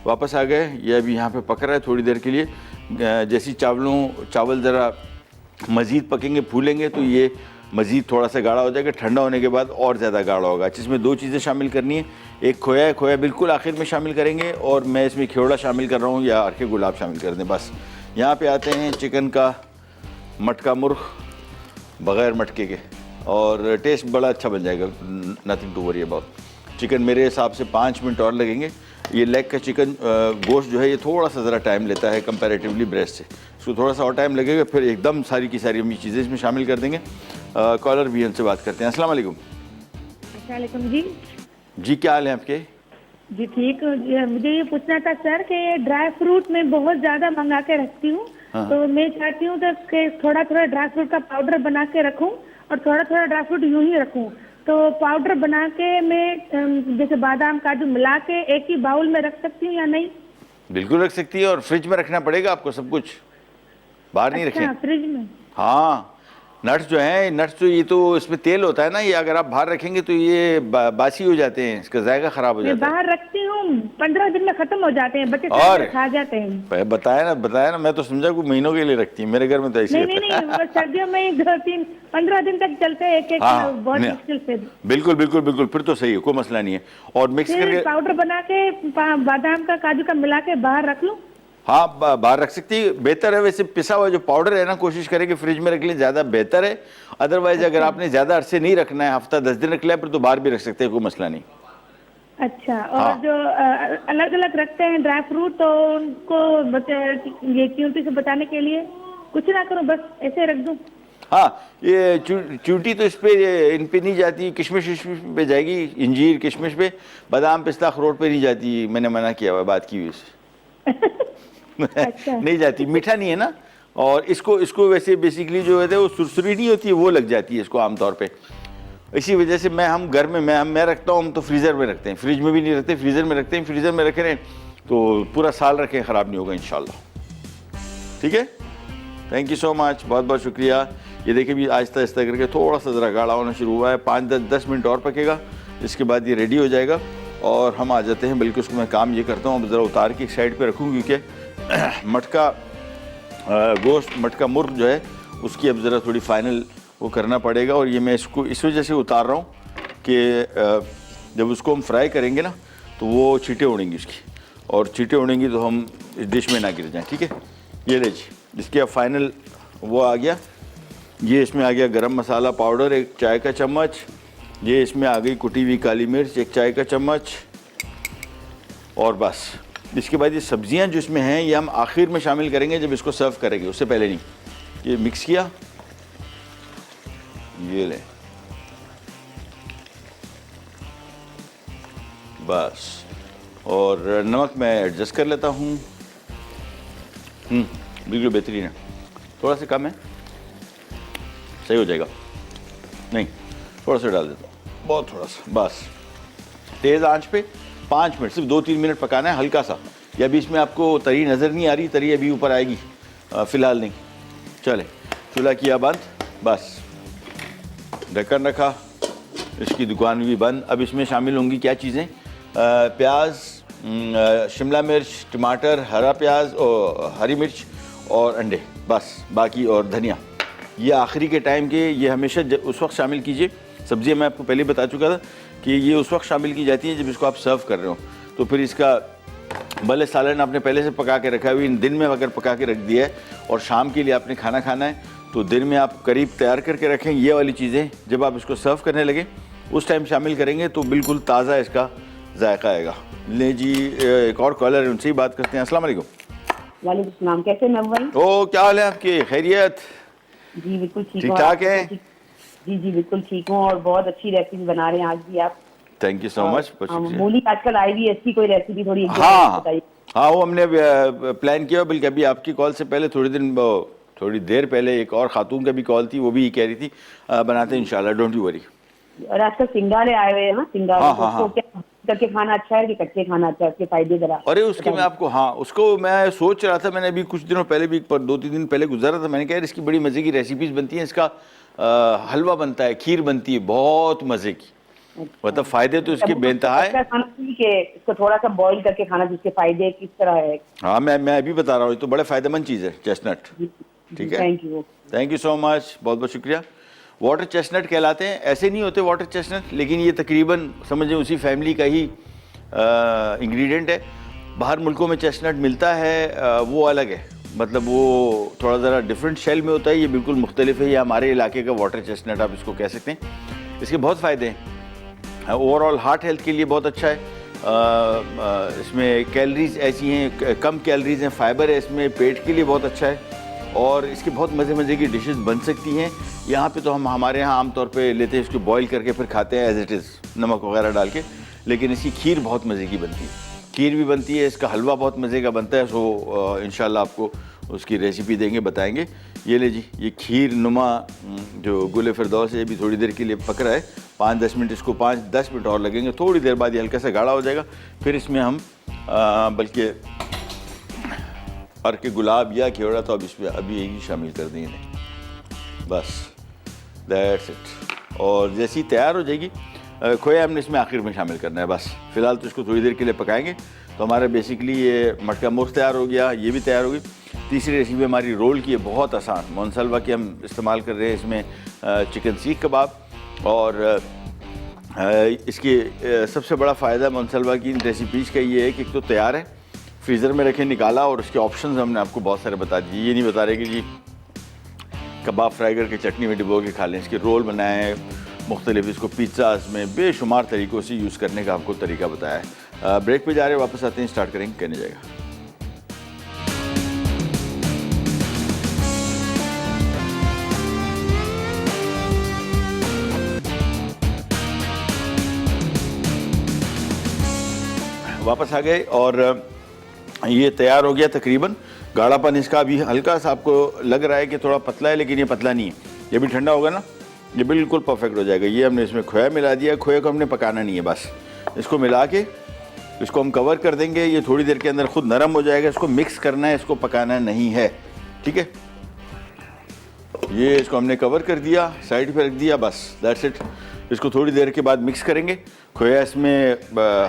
वापस आ गए, ये अभी यहाँ पे पक रहा है थोड़ी देर के लिए। जैसी चावल ज़रा मज़ीद पकेंगे, फूलेंगे तो ये मज़ीद थोड़ा सा गाढ़ा हो जाएगा, ठंडा होने के बाद और ज़्यादा गाढ़ा होगा। जिसमें 2 चीज़ें शामिल करनी है, एक खोया है, खोया बिल्कुल आखिर में शामिल करेंगे, और मैं इसमें खियोड़ा शामिल कर रहा हूँ या अर्के गुलाब शामिल कर दें बस। यहाँ पे आते हैं चिकन का मटका मुर्ग बग़ैर मटके के, और टेस्ट बड़ा अच्छा बन जाएगा, nothing to worry about. Chicken मेरे हिसाब से 5 मिनट और लगेंगे। ये लेग का चिकन गोश्त जो है ये थोड़ा सा ज़रा टाइम लेता है कंपैरेटिवली ब्रेस्ट से, इसको थोड़ा सा और टाइम लगेगा, फिर एकदम सारी की सारी हम ये चीज़ें इसमें शामिल कर देंगे। कॉलर भी हमसे बात करते हैं। अस्सलाम वालेकुम। अस्सलाम वालेकुम जी। क्या हाल है आपके? जी ठीक। मुझे ये पूछना था सर कि ड्राई फ्रूट में बहुत ज्यादा मंगा के रखती हूँ, तो मैं चाहती हूँ कि थोड़ा थोड़ा ड्राई फ्रूट का पाउडर बना के रखूँ और थोड़ा थोड़ा ड्राई फ्रूट यूं ही रखूँ। तो पाउडर बना के मैं जैसे बादाम काजू मिला के एक ही बाउल में रख सकती हूँ या नहीं? बिल्कुल रख सकती है, और फ्रिज में रखना पड़ेगा आपको सब कुछ, बाहर नहीं रखें। फ्रिज में? हाँ, नट्स जो हैं, नट्स तो ये तो इसमें तेल होता है ना, ये अगर आप बाहर रखेंगे तो ये बासी हो जाते हैं, इसका जायका खराब हो जाता है। बाहर रखती हूँ, 15 दिन में खत्म हो जाते हैं, बच्चे और खा जाते हैं। बताया ना, मैं तो समझा कोई महीनों के लिए रखती है, मेरे घर में तो ऐसे नहीं, सर्दियों में 2-3-15 दिन तक चलते हैं, एक बहुत मुश्किल से। बिल्कुल, फिर तो सही है, कोई मसला नहीं है। और मिक्स करके पाउडर बना के बादाम का काजू का मिला के बाहर रख लूँ? हाँ, बाहर रख सकती है, बेहतर है। वैसे पिसा हुआ जो पाउडर है ना, कोशिश करें कि फ्रिज में रख लें, ज़्यादा बेहतर है। अदरवाइज अगर आपने ज़्यादा अरसे नहीं रखना है, हफ्ता 10 दिन रख लिया, फिर तो बाहर भी रख सकते हैं, कोई मसला नहीं। अच्छा, और जो अलग अलग रखते हैं ड्राई फ्रूट, तो उनको ये च्यूटी से बचाने के लिए कुछ ना करूँ, बस ऐसे रख दूँ? हाँ, ये च्यूटी तो इन पे नहीं जाती, किशमिश पे जाएगी, इंजीर किशमिश पे, बादाम पिस्ता अखरोट पे नहीं जाती, मैंने मना किया हुआ, बात की हुई इससे। अच्छा। नहीं जाती, मीठा नहीं है ना, और इसको वैसे बेसिकली जो है वो सुरसुरी नहीं होती है, वो लग जाती है इसको आमतौर पे। इसी वजह से हम घर में मैं रखता हूँ, हम तो फ्रीज़र में रखते हैं, फ्रिज में भी नहीं रखते, फ्रीज़र में रखते हैं। फ्रीज़र में रख रहे हैं तो पूरा साल रखें, ख़राब नहीं होगा इंशाल्लाह। ठीक है, थैंक यू सो मच, बहुत बहुत शुक्रिया। ये देखिए भी आहिस्ता आहिस्ता करके थोड़ा सा ज़रा गाढ़ा होना शुरू हुआ है। 5-10 मिनट और पकेगा, इसके बाद ये रेडी हो जाएगा और हम आ जाते हैं। बल्कि उसको मैं काम ये करता हूँ, ज़रा उतार के एक साइड पे रखूँ, क्योंकि मटका गोश्त मटका मुर्ग जो है उसकी अब ज़रा थोड़ी फाइनल वो करना पड़ेगा। और ये मैं इसको इस वजह से उतार रहा हूँ कि जब उसको हम फ्राई करेंगे ना तो वो छींटे उड़ेंगी उसकी, और छींटे उड़ेंगी तो हम इस डिश में ना गिर जाएँ। ठीक है, ये ले जी, इसके अब फाइनल वो आ गया। ये इसमें आ गया गरम मसाला पाउडर 1 चाय का चम्मच, ये इसमें आ गई कुटी हुई काली मिर्च 1 चाय का चम्मच, और बस। इसके बाद ये सब्जियां जो इसमें हैं ये हम आखिर में शामिल करेंगे जब इसको सर्व करेंगे, उससे पहले नहीं। ये मिक्स किया, ये ले बस, और नमक मैं एडजस्ट कर लेता हूँ। बिल्कुल बेहतरीन है, थोड़ा सा कम है, सही हो जाएगा। नहीं, थोड़ा सा डाल देता हूँ, बहुत थोड़ा सा, बस। तेज़ आंच पे 5 मिनट, सिर्फ 2-3 मिनट पकाना है, हल्का सा। या अभी इसमें आपको तरी नज़र नहीं आ रही, तरी अभी ऊपर आएगी, फ़िलहाल नहीं। चले, चूल्हा किया बंद, बस ढक्कन रखा, इसकी दुकान भी बंद। अब इसमें शामिल होंगी क्या चीज़ें? प्याज, शिमला मिर्च, टमाटर, हरा प्याज और हरी मिर्च और अंडे, बस। बाकी और धनिया, ये आखिरी के टाइम के, ये हमेशा उस वक्त शामिल कीजिए। सब्ज़ियाँ मैं आपको पहले बता चुका था कि ये उस वक्त शामिल की जाती है जब इसको आप सर्व कर रहे हो। तो फिर इसका भले सालन आपने पहले से पका के रखा है, इन दिन में अगर पका के रख दिया है और शाम के लिए आपने खाना खाना है तो दिन में आप करीब तैयार करके रखें। ये वाली चीज़ें जब आप इसको सर्व करने लगे उस टाइम शामिल करेंगे तो बिल्कुल ताज़ा इसका जायका आएगा। ले जी, एक और कॉलर है, उनसे ही बात करते हैं। अस्सलाम वालेकुम। वालेकुम सलाम, कैसे हैं भाई? ओ, क्या हाल है आपकी? खैरियत? जी बिल्कुल ठीक ठीक ठाक है? जी बिल्कुल ठीक हूँ, और बहुत अच्छी रेसिपी बना रहे हैं आज भी आप। Thank you so much. मूली आजकल आई भी, अच्छी कोई रेसिपी थोड़ी बताइए। हाँ, वो हमने प्लान किया, बल्कि अभी आपकी कॉल से पहले थोड़ी देर पहले एक और खातून का भी कॉल थी, वो भी कह रही थी बनाते हैं इंशाल्लाह, डोंट यू वरी। और आजकल सिंगारे आए हुए हैं ना, सिंगारे उसको क्या करके खाना अच्छा है कि कच्चे खाना अच्छा है, उसके फायदे जरा? अरे उसके मैं आपको, हाँ उसको मैं सोच रहा था, मैंने अभी कुछ दिनों पहले भी 2-3 दिन पहले गुजरा था, मैंने कहा इसकी बड़ी मज़े की रेसिपीज़ बनती हैं। इसका हलवा बनता है, खीर बनती है, बहुत मज़े की, मतलब फ़ायदे तो इसके बेनतहा है। इसको थोड़ा सा बॉईल करके खाना, जिसके फायदे किस तरह है? हाँ, मैं अभी बता रहा हूँ, तो बड़ा फ़ायदेमंद चीज़ है चेस्टनट। ठीक है, थैंक यू सो मच, बहुत बहुत शुक्रिया। वाटर चेस्टनट कहलाते हैं, ऐसे नहीं होते वाटर चेस्टनट, लेकिन ये तकरीबन समझें उसी फैमिली का ही इंग्रेडिएंट है। बाहर मुल्कों में चेस्टनट मिलता है, वो अलग है, मतलब वो थोड़ा ज़रा डिफरेंट शेल में होता है, ये बिल्कुल मुख्तलिफ है। ये हमारे इलाके का वाटर चेस्टनट आप इसको कह सकते हैं। इसके बहुत फ़ायदे हैं, ओवरऑल हार्ट हेल्थ के लिए बहुत अच्छा है। इसमें कैलोरीज ऐसी हैं, कम कैलोरीज हैं, फाइबर है इसमें, पेट के लिए बहुत अच्छा है, और इसके बहुत मज़े की डिशेस बन सकती हैं। यहाँ पे तो हमारे यहाँ आमतौर पे लेते हैं इसको बॉईल करके फिर खाते हैं एज इट इज़, नमक वगैरह डाल के, लेकिन इसकी खीर बहुत मज़े की बनती है, खीर भी बनती है, इसका हलवा बहुत मज़े का बनता है। सो इंशाल्लाह आपको उसकी रेसिपी देंगे, बताएंगे। ये ले जी, ये खीर नुमा जो गुल फिरदौस है, ये भी थोड़ी देर के लिए पक रहा है, 5-10 मिनट, इसको 5-10 मिनट और लगेंगे। थोड़ी देर बाद ये हल्का सा गाढ़ा हो जाएगा, फिर इसमें हम बल्कि अर्क गुलाब या घेवड़ा तो अब इसमें अभी यही शामिल कर देंगे, बस दैट्स इट। और जैसी तैयार हो जाएगी, खोया हमने इसमें आखिर में शामिल करना है बस। फ़िलहाल तो इसको थोड़ी देर के लिए पकाएंगे। तो हमारा बेसिकली ये मटका मुर्ग तैयार हो गया, ये भी तैयार हो गई। तीसरी रेसिपी हमारी रोल की है, बहुत आसान, मोनसलवा की हम इस्तेमाल कर रहे हैं इसमें चिकन सीख कबाब। और इसकी सबसे बड़ा फ़ायदा मोनसलवा की इन रेसिपीज़ का ये है कि एक तो तैयार है, फ्रीज़र में रखे, निकाला, और उसके ऑप्शंस हमने आपको बहुत सारे बता दिए। ये नहीं बता रहे कि जी कबाब फ्राई करके चटनी में डिबो के खा लें, इसके रोल बनाए हैं मुख्तलिफ, इसको पिज़्ज़ाज़ में बेशुमार तरीक़ों से यूज़ करने का आपको तरीका बताया है। ब्रेक पे जा रहे हैं, वापस आते हैं, स्टार्ट करेंगे, कहने जाएगा। वापस आ गए और ये तैयार हो गया तकरीबन। गाढ़ापन इसका अभी हल्का सा आपको लग रहा है कि थोड़ा पतला है, लेकिन ये पतला नहीं है। ये भी ठंडा होगा ना, ये बिल्कुल परफेक्ट हो जाएगा। ये हमने इसमें खोया मिला दिया, खोया को हमने पकाना नहीं है, बस इसको मिला के इसको हम कवर कर देंगे। ये थोड़ी देर के अंदर खुद नरम हो जाएगा। इसको मिक्स करना है, इसको पकाना नहीं है, ठीक है। ये इसको हमने कवर कर दिया, साइड पे रख दिया, बस दैट्स इट। इसको थोड़ी देर के बाद मिक्स करेंगे। खोया इसमें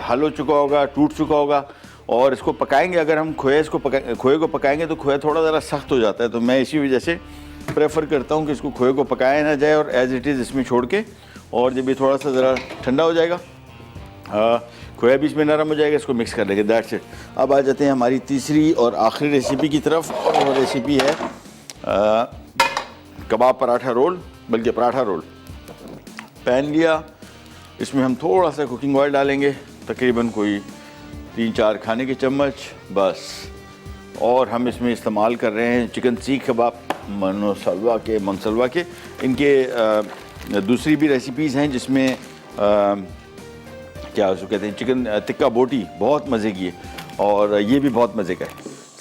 हल हो चुका होगा, टूट चुका होगा, और इसको पकाएंगे। अगर हम खोए को पकाएंगे तो खोया थोड़ा ज़रा सख्त हो जाता है, तो मैं इसी वजह से प्रेफर करता हूँ कि इसको खोए को पकाया ना जाए और एज़ इट इज़ इसमें छोड़ के, और जब ये थोड़ा सा ज़रा ठंडा हो जाएगा, खोया बीच में नरम हो जाएगा, इसको मिक्स कर लेंगे, दैट्स इट। अब आ जाते हैं हमारी तीसरी और आखिरी रेसिपी की तरफ, और वो रेसिपी है कबाब पराठा रोल, बल्कि पराठा रोल। पैन लिया, इसमें हम थोड़ा सा कुकिंग ऑयल डालेंगे, तकरीबन कोई 3-4 खाने के चम्मच बस। और हम इसमें इस्तेमाल कर रहे हैं चिकन सीख कबाब मनसलवा के। इनके दूसरी भी रेसिपीज़ हैं जिसमें क्या उसको कहते हैं, चिकन टिक्का बोटी, बहुत मज़े की है, और ये भी बहुत मज़े का है।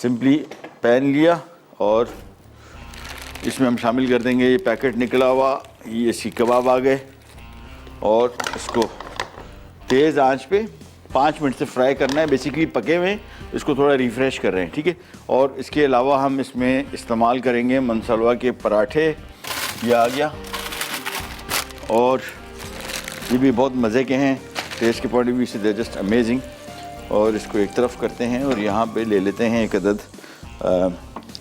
सिंपली पैन लिया और इसमें हम शामिल कर देंगे ये पैकेट निकला हुआ ये सीख कबाब आ गए, और इसको तेज़ आंच पे 5 मिनट से फ्राई करना है। बेसिकली पके हुए इसको थोड़ा रिफ़्रेश कर रहे हैं, ठीक है। और इसके अलावा हम इसमें इस्तेमाल करेंगे मनसलवा के पराठे, ये आ गया, और ये भी बहुत मज़े के हैं, टेस्ट के पॉइंट ऑफ व्यू से दे जस्ट अमेजिंग। और इसको एक तरफ करते हैं और यहाँ पे ले लेते हैं एक अदद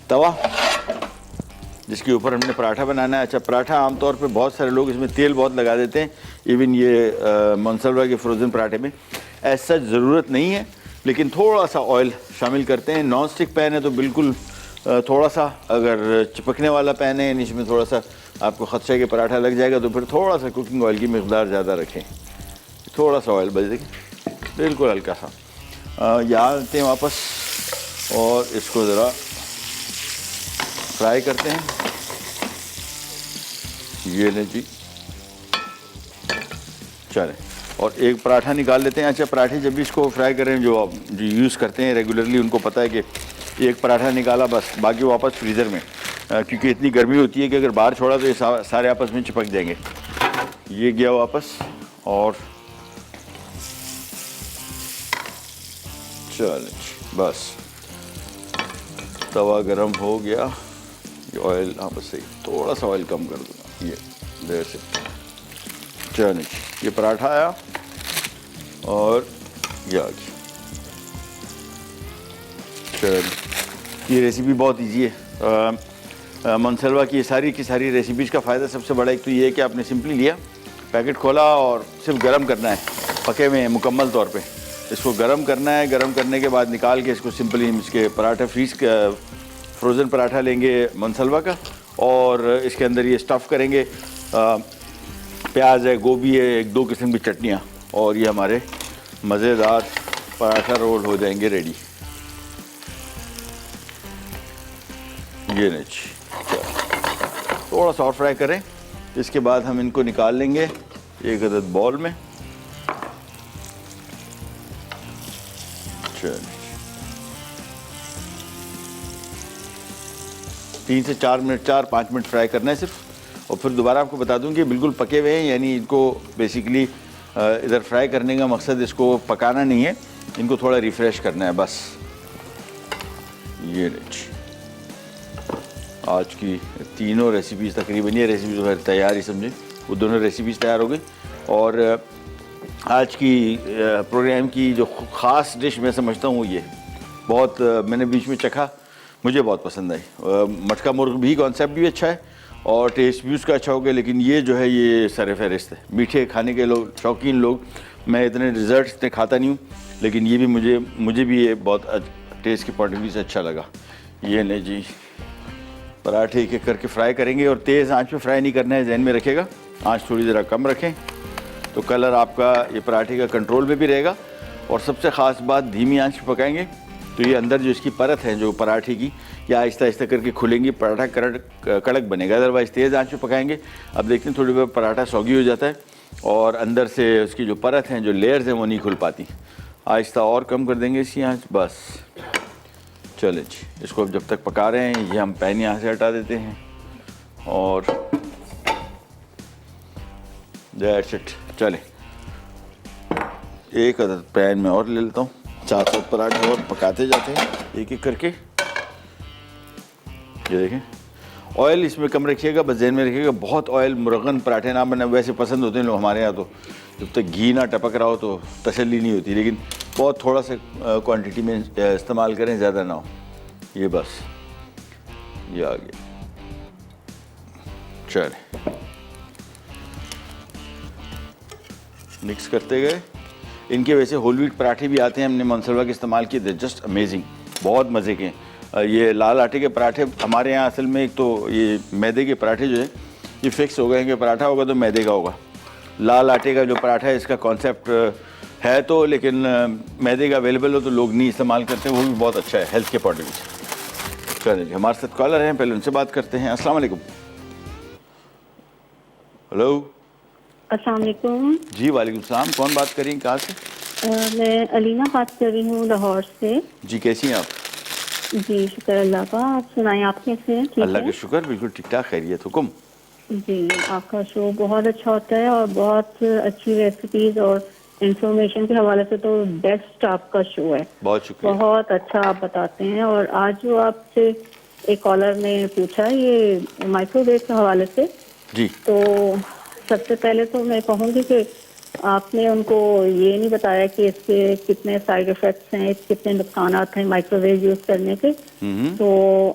तवा, जिसके ऊपर हमने पराठा बनाना है। अच्छा, पराठा आमतौर पे बहुत सारे लोग इसमें तेल बहुत लगा देते हैं, इवन ये मनसलवा के फ्रोज़न पराठे में ऐसा ज़रूरत नहीं है, लेकिन थोड़ा सा ऑयल शामिल करते हैं। नॉन स्टिक पैन है तो बिल्कुल थोड़ा सा, अगर चिपकने वाला पैन है यानी इसमें थोड़ा सा आपको खदशा के पराठा लग जाएगा तो फिर थोड़ा सा कुकिंग ऑयल की मकदार ज़्यादा रखें, थोड़ा सा ऑयल बच देखें, बिल्कुल हल्का सा। यहाँ आते हैं वापस और इसको ज़रा फ्राई करते हैं। ये ले जी, चलें, और एक पराठा निकाल लेते हैं। अच्छा, पराठे जब भी इसको फ्राई करें, जो यूज़ करते हैं रेगुलरली, उनको पता है कि एक पराठा निकाला बस, बाकी वापस फ्रीज़र में, क्योंकि इतनी गर्मी होती है कि अगर बाहर छोड़ा तो ये सारे आपस में चिपक जाएंगे। ये गया वापस, और चलें बस, तवा गरम हो गया, ये ऑयल, हाँ बस सही, थोड़ा सा ऑयल कम कर दूँगा, ये देर से। चलें, ये पराठा आया और ये आ गया। चलिए, ये रेसिपी बहुत इजी है। मनसलवा की सारी रेसिपीज़ का फ़ायदा सबसे बड़ा एक तो ये है कि आपने सिंपली लिया, पैकेट खोला और सिर्फ गरम करना है, पके हुए हैं मुकम्मल तौर पे, इसको गरम करना है। गरम करने के बाद निकाल के इसको सिंपली इसके पराठा फ्रोज़न पराठा लेंगे मनसलवा का, और इसके अंदर ये स्टफ़ करेंगे, प्याज है, गोभी है, 1-2 किस्म की चटनियाँ, और ये हमारे मज़ेदार पराठा रोल हो जाएंगे रेडी। ये नहीं, थोड़ा सा और फ्राई करें, इसके बाद हम इनको निकाल लेंगे एक अदद बॉल में। चलिए, 3 से 4-5 मिनट फ्राई करना है सिर्फ, और फिर दोबारा आपको बता दूं कि बिल्कुल पके हुए हैं, यानी इनको बेसिकली इधर फ्राई करने का मकसद इसको पकाना नहीं है, इनको थोड़ा रिफ़्रेश करना है बस। ये आज की तीनों रेसिपीज़ तकरीबन, ये रेसिपीज़ तैयार ही समझे, वो दोनों रेसिपीज़ तैयार हो गई। और आज की प्रोग्राम की जो ख़ास डिश मैं समझता हूँ ये बहुत, मैंने बीच में चखा, मुझे बहुत पसंद आई। मटका मुर्ग भी कॉन्सेप्ट भी अच्छा है और टेस्ट भी उसका अच्छा हो गया, लेकिन ये जो है ये सर फहरिस्त है। मीठे खाने के लोग, शौकीन लोग, मैं इतने डिज़र्ट्स इतने खाता नहीं हूँ, लेकिन ये भी मुझे भी ये बहुत टेस्ट के पॉइंट ऑफ व्यू से अच्छा लगा। ये नहीं जी, पराठे एक एक करके फ्राई करेंगे, और तेज़ आंच पे फ्राई नहीं करना है, जहन में रखेगा, आंच थोड़ी ज़रा कम रखें तो कलर आपका ये पराठे का कंट्रोल में भी रहेगा। और सबसे ख़ास बात, धीमी आंच पे पकाएंगे तो ये अंदर जो इसकी परत है जो पराठे की, या आहिस्ता आहिस्ता करके खुलेंगी, पराठा कड़क बनेगा। अदरवाइज़ तेज़ आंच पे पकाएंगे, अब देखते हैं थोड़ी देर पराठा सौगी हो जाता है और अंदर से उसकी जो परत हैं, जो लेयर्स हैं, वो नहीं खुल पाती। आहिस्ता और कम कर देंगे इसकी आंच, बस। चले जी, इसको अब जब तक पका रहे हैं, ये हम पैन यहाँ से हटा देते हैं, और दैट्स इट। चले, एक अदद पैन में और ले लेता हूँ, 4-7 पराठे और पकाते जाते हैं एक एक करके, ये देखें। ऑयल इसमें कम रखिएगा, बस जहन में रखिएगा बहुत ऑयल मुरगन पराठे ना बने, वैसे पसंद होते हैं लोग हमारे यहाँ, तो जब तक घी ना टपक रहा हो तो तसल्ली नहीं होती, लेकिन बहुत थोड़ा सा क्वांटिटी में इस्तेमाल करें, ज़्यादा ना हो। ये बस ये आ गया, चले मिक्स करते गए। इनके वैसे होल व्हीट पराठे भी आते हैं, हमने मनसलवा के इस्तेमाल किए थे, जस्ट अमेजिंग, बहुत मज़े के। ये लाल आटे के पराठे हमारे यहाँ असल में, एक तो ये मैदे के पराठे जो है ये फिक्स हो गए हैं कि पराठा होगा तो मैदे का होगा। लाल आटे का जो पराठा है इसका कॉन्सेप्ट है तो, लेकिन मैदे का अवेलेबल हो तो लोग नहीं इस्तेमाल करते, वो भी बहुत अच्छा है हेल्थ के पॉइंट ऑफ व्यू से। चलिए हमारे साथ कॉलर हैं, पहले उनसे बात करते हैं। अस्सलाम वालेकुम। हेलो। अस्सलाम वालेकुम। जी वालेकुम सलाम, कौन बात कर रही हैं, कहाँ से? मैं अलीना बात कर रही हूँ लाहौर से। जी कैसी हैं आप? जी शुक्र अल्लाह का, आप सुनाएं, आप कैसे हैं? अल्लाह का शुक्र, बिल्कुल ठीक ठाक, खैरियत, हुकुम। जी आपका शो बहुत अच्छा होता है और बहुत अच्छी रेसिपीज और इंफॉर्मेशन के हवाले से तो बेस्ट आपका शो है। बहुत शुक्रिया। बहुत अच्छा आप बताते हैं। और आज जो आपसे एक कॉलर ने पूछा ये माइक्रोवेव के हवाले से, जी तो सबसे पहले तो मैं कहूँगी कि आपने उनको ये नहीं बताया कि इसके कितने साइड इफेक्ट्स हैं, कितने नुकसानात हैं माइक्रोवेव यूज करने के। तो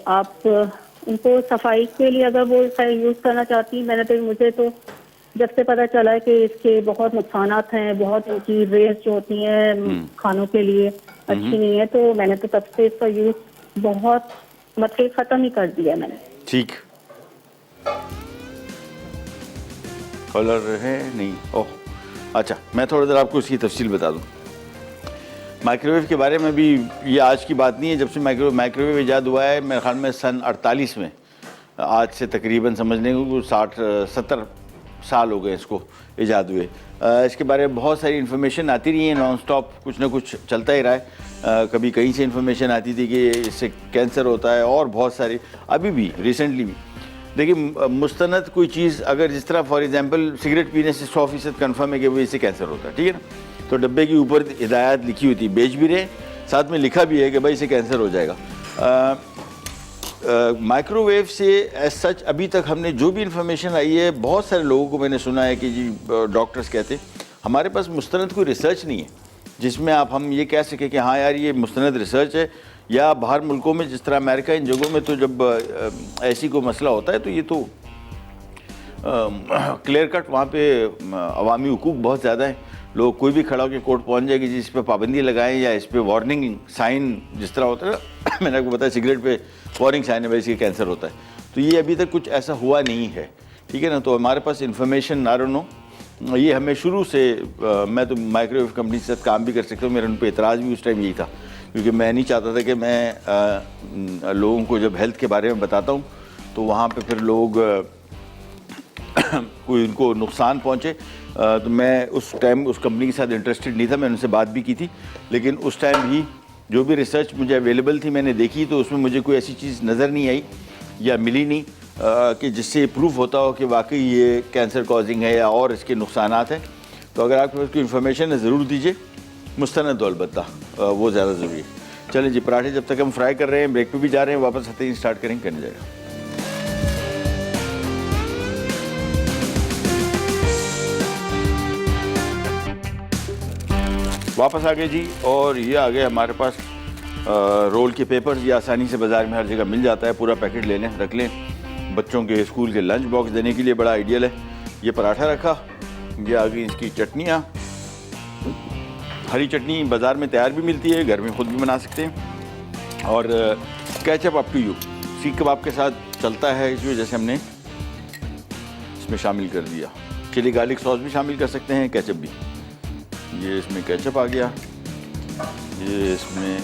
आप उनको सफाई के लिए अगर वो यूज करना चाहती, मैंने तो मुझे तो जब से पता चला है कि इसके बहुत नुकसानात हैं, बहुत उनकी रेस जो होती हैं खानों के लिए अच्छी नहीं है, तो मैंने तो तब से इसका यूज बहुत मतलब खत्म ही कर दिया मैंने। ठीक, कॉलर है नहीं? ओह अच्छा, मैं थोड़ा देर आपको इसकी तफसील बता दूं। माइक्रोवेव के बारे में भी ये आज की बात नहीं है, जब से माइक्रोवेव इजाद हुआ है मेरे ख्याल में सन 48 में, आज से तकरीबन समझने को 60-70 साल हो गए इसको इजाद हुए। इसके बारे में बहुत सारी इन्फॉर्मेशन आती रही है, नॉन स्टॉप कुछ ना कुछ चलता ही रहा है। कभी कहीं से इन्फॉर्मेशन आती थी कि इससे कैंसर होता है, और बहुत सारी अभी भी रिसेंटली भी। देखिए मुस्तनद कोई चीज़ अगर जिस तरह फॉर एग्जांपल सिगरेट पीने से 100% कन्फर्म है कि वो इससे कैंसर होता है, ठीक है ना, तो डब्बे के ऊपर हिदायत लिखी होती है, बेच भी रहे, साथ में लिखा भी है कि भाई इससे कैंसर हो जाएगा। माइक्रोवेव से एज सच अभी तक हमने जो भी इंफॉर्मेशन आई है, बहुत सारे लोगों को मैंने सुना है कि जी डॉक्टर्स कहते हैं, हमारे पास मुस्तनद कोई रिसर्च नहीं है जिसमें आप हम ये कह सकें कि हाँ यार ये मुस्तनद रिसर्च है। या बाहर मुल्कों में जिस तरह अमेरिका, इन जगहों में तो जब ऐसी कोई मसला होता है तो ये तो क्लियर कट, वहाँ पे अवामी हुकूक बहुत ज़्यादा है, लोग कोई भी खड़ा होकर कोर्ट पहुँच जाएगी जिस पर पाबंदी लगाएं या इस पर वार्निंग साइन जिस तरह होता है मैंने आपको बताया सिगरेट पे वार्निंग साइन है, वैसे कैंसर होता है, तो ये अभी तक कुछ ऐसा हुआ नहीं है, ठीक है ना। तो हमारे पास इन्फॉर्मेशन ना नो, ये हमें शुरू से मैं तो माइक्रोवेव कंपनी के साथ काम भी कर सकता हूँ, मेरा उन पर एतराज़ भी उस टाइम यही था, क्योंकि मैं नहीं चाहता था कि मैं लोगों को जब हेल्थ के बारे में बताता हूँ तो वहाँ पे फिर लोग कोई उनको नुकसान पहुँचे। तो मैं उस टाइम उस कंपनी के साथ इंटरेस्टेड नहीं था, मैंने उनसे बात भी की थी, लेकिन उस टाइम भी जो भी रिसर्च मुझे अवेलेबल थी मैंने देखी, तो उसमें मुझे कोई ऐसी चीज़ नज़र नहीं आई या मिली नहीं कि जिससे प्रूफ होता हो कि वाकई ये कैंसर कॉजिंग है या और इसके नुकसानात हैं। तो अगर आपके पास कोई इन्फॉर्मेशन है ज़रूर दीजिए, मुस्तनद अलबत्ता वो ज़्यादा ज़रूरी है। चलें जी, पराठे जब तक हम फ्राई कर रहे हैं, ब्रेक पे भी जा रहे हैं, वापस आते ही स्टार्ट करेंगे, करने जाएगा। वापस आ गए जी, और ये आ गए हमारे पास रोल के पेपर्स। ये आसानी से बाज़ार में हर जगह मिल जाता है, पूरा पैकेट ले लें, रख लें, बच्चों के स्कूल के लंच बॉक्स देने के लिए बड़ा आइडियल है। ये पराठा रखा, ये आ गई इसकी चटनियाँ, हरी चटनी बाज़ार में तैयार भी मिलती है, घर में ख़ुद भी बना सकते हैं, और केचप अप टू यू, सीख कबाब के साथ चलता है, इस वजह से हमने इसमें शामिल कर दिया। चिली गार्लिक सॉस भी शामिल कर सकते हैं, केचप भी। ये इसमें केचप आ गया, ये इसमें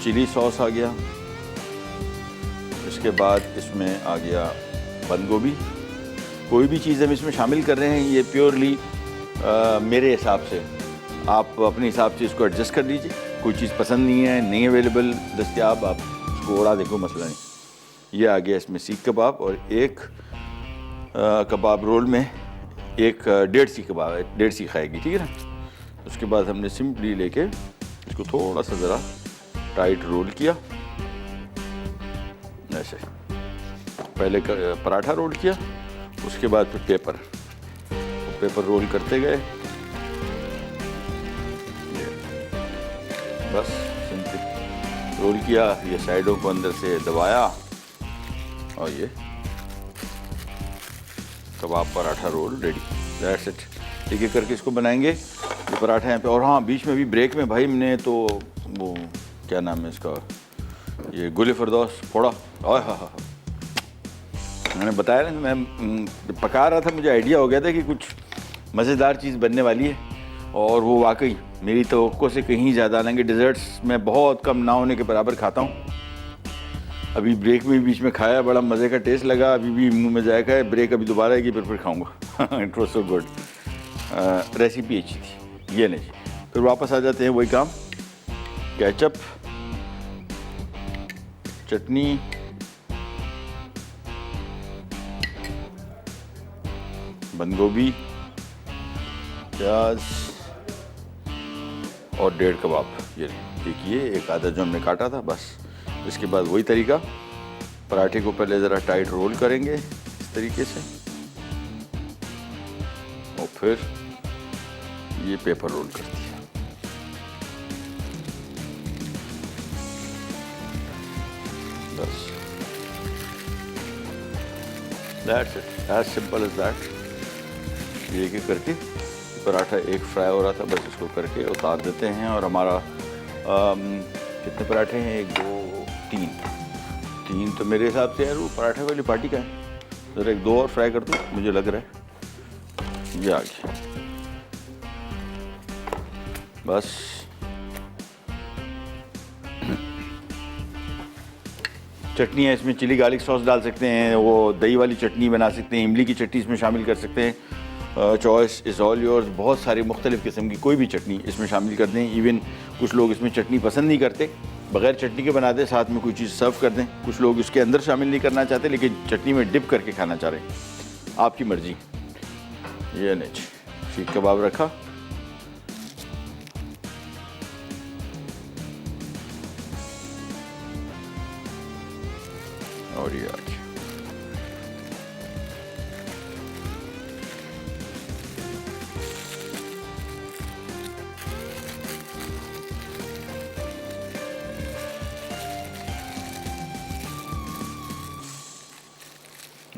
चिली सॉस आ गया, इसके बाद इसमें आ गया बंद गोभी। कोई भी चीज़ हम इसमें शामिल कर रहे हैं, ये प्योरली मेरे हिसाब से, आप अपने हिसाब से इसको एडजस्ट कर लीजिए। कोई चीज़ पसंद नहीं है, नहीं अवेलेबल, दस्तियाब, आप उसको उड़ा देखो, मसला नहीं। ये आ गया इसमें सीख कबाब, और एक कबाब रोल में एक 1.5 सीख कबाब है, 1.5 सीख आएगी, ठीक है ना। उसके बाद हमने सिंपली लेके इसको थोड़ा सा ज़रा टाइट रोल किया ऐसे, पहले पराठा रोल किया, उसके बाद फिर पेपर रोल करते गए। बस सिंपल रोल किया, ये साइडों को अंदर से दबाया और ये कबाब paratha roll ready. That's it. एक एक करके इसको बनाएंगे ये पराठा यहाँ पे। और हाँ, बीच में भी ब्रेक में भाई मैंने तो वो क्या नाम है इसका, ये गुल फरदौस फोड़ा। हाँ, मैंने बताया ना, मैं पका रहा था, मुझे आइडिया हो गया था कि कुछ मज़ेदार चीज़ बनने वाली है, और वो वाकई मेरी तवक्को से कहीं ज़्यादा। हालांकि डिज़र्ट्स मैं बहुत कम ना होने के बराबर खाता हूँ। अभी ब्रेक में बीच में खाया, बड़ा मज़े का टेस्ट लगा, अभी भी मुंह में जायका है। ब्रेक अभी दोबारा आएगी फिर खाऊंगा। It was so good. Recipe अच्छी थी। ये नहीं, फिर वापस आ जाते हैं वही काम, केचप, चटनी, बंद गोभी, प्याज और 1.5 कबाब। ये देखिए, एक आधा जो हमने काटा था, बस। इसके बाद वही तरीका, पराठे को पहले ज़रा टाइट रोल करेंगे इस तरीके से, और फिर ये पेपर रोल कर दिया। बस, that's it, as simple as that. ये एक करके पराठा एक फ्राई हो रहा था, बस इसको करके उतार देते हैं। और हमारा कितने पराठे हैं? 1 2 3 तो मेरे हिसाब से यार वो पराठे वाली पार्टी का है। ज़रा 1 2 और फ्राई कर दूँ, मुझे लग रहा है ये आ गया। बस चटनी है, इसमें चिली गार्लिक सॉस डाल सकते हैं, वो दही वाली चटनी बना सकते हैं, इमली की चटनी इसमें शामिल कर सकते हैं। Choice is all yours. बहुत सारी मुख्तलिफ़ किस्म की कोई भी चटनी इसमें शामिल कर दें। इवन कुछ लोग इसमें चटनी पसंद नहीं करते, बग़ैर चटनी के बना दें, साथ में कोई चीज़ सर्व कर दें। कुछ लोग इसके अंदर शामिल नहीं करना चाहते, लेकिन चटनी में डिप करके खाना चाह रहे हैं, आपकी मर्ज़ी। ये नहीं, सीख कबाब रखा, और ये आ गया।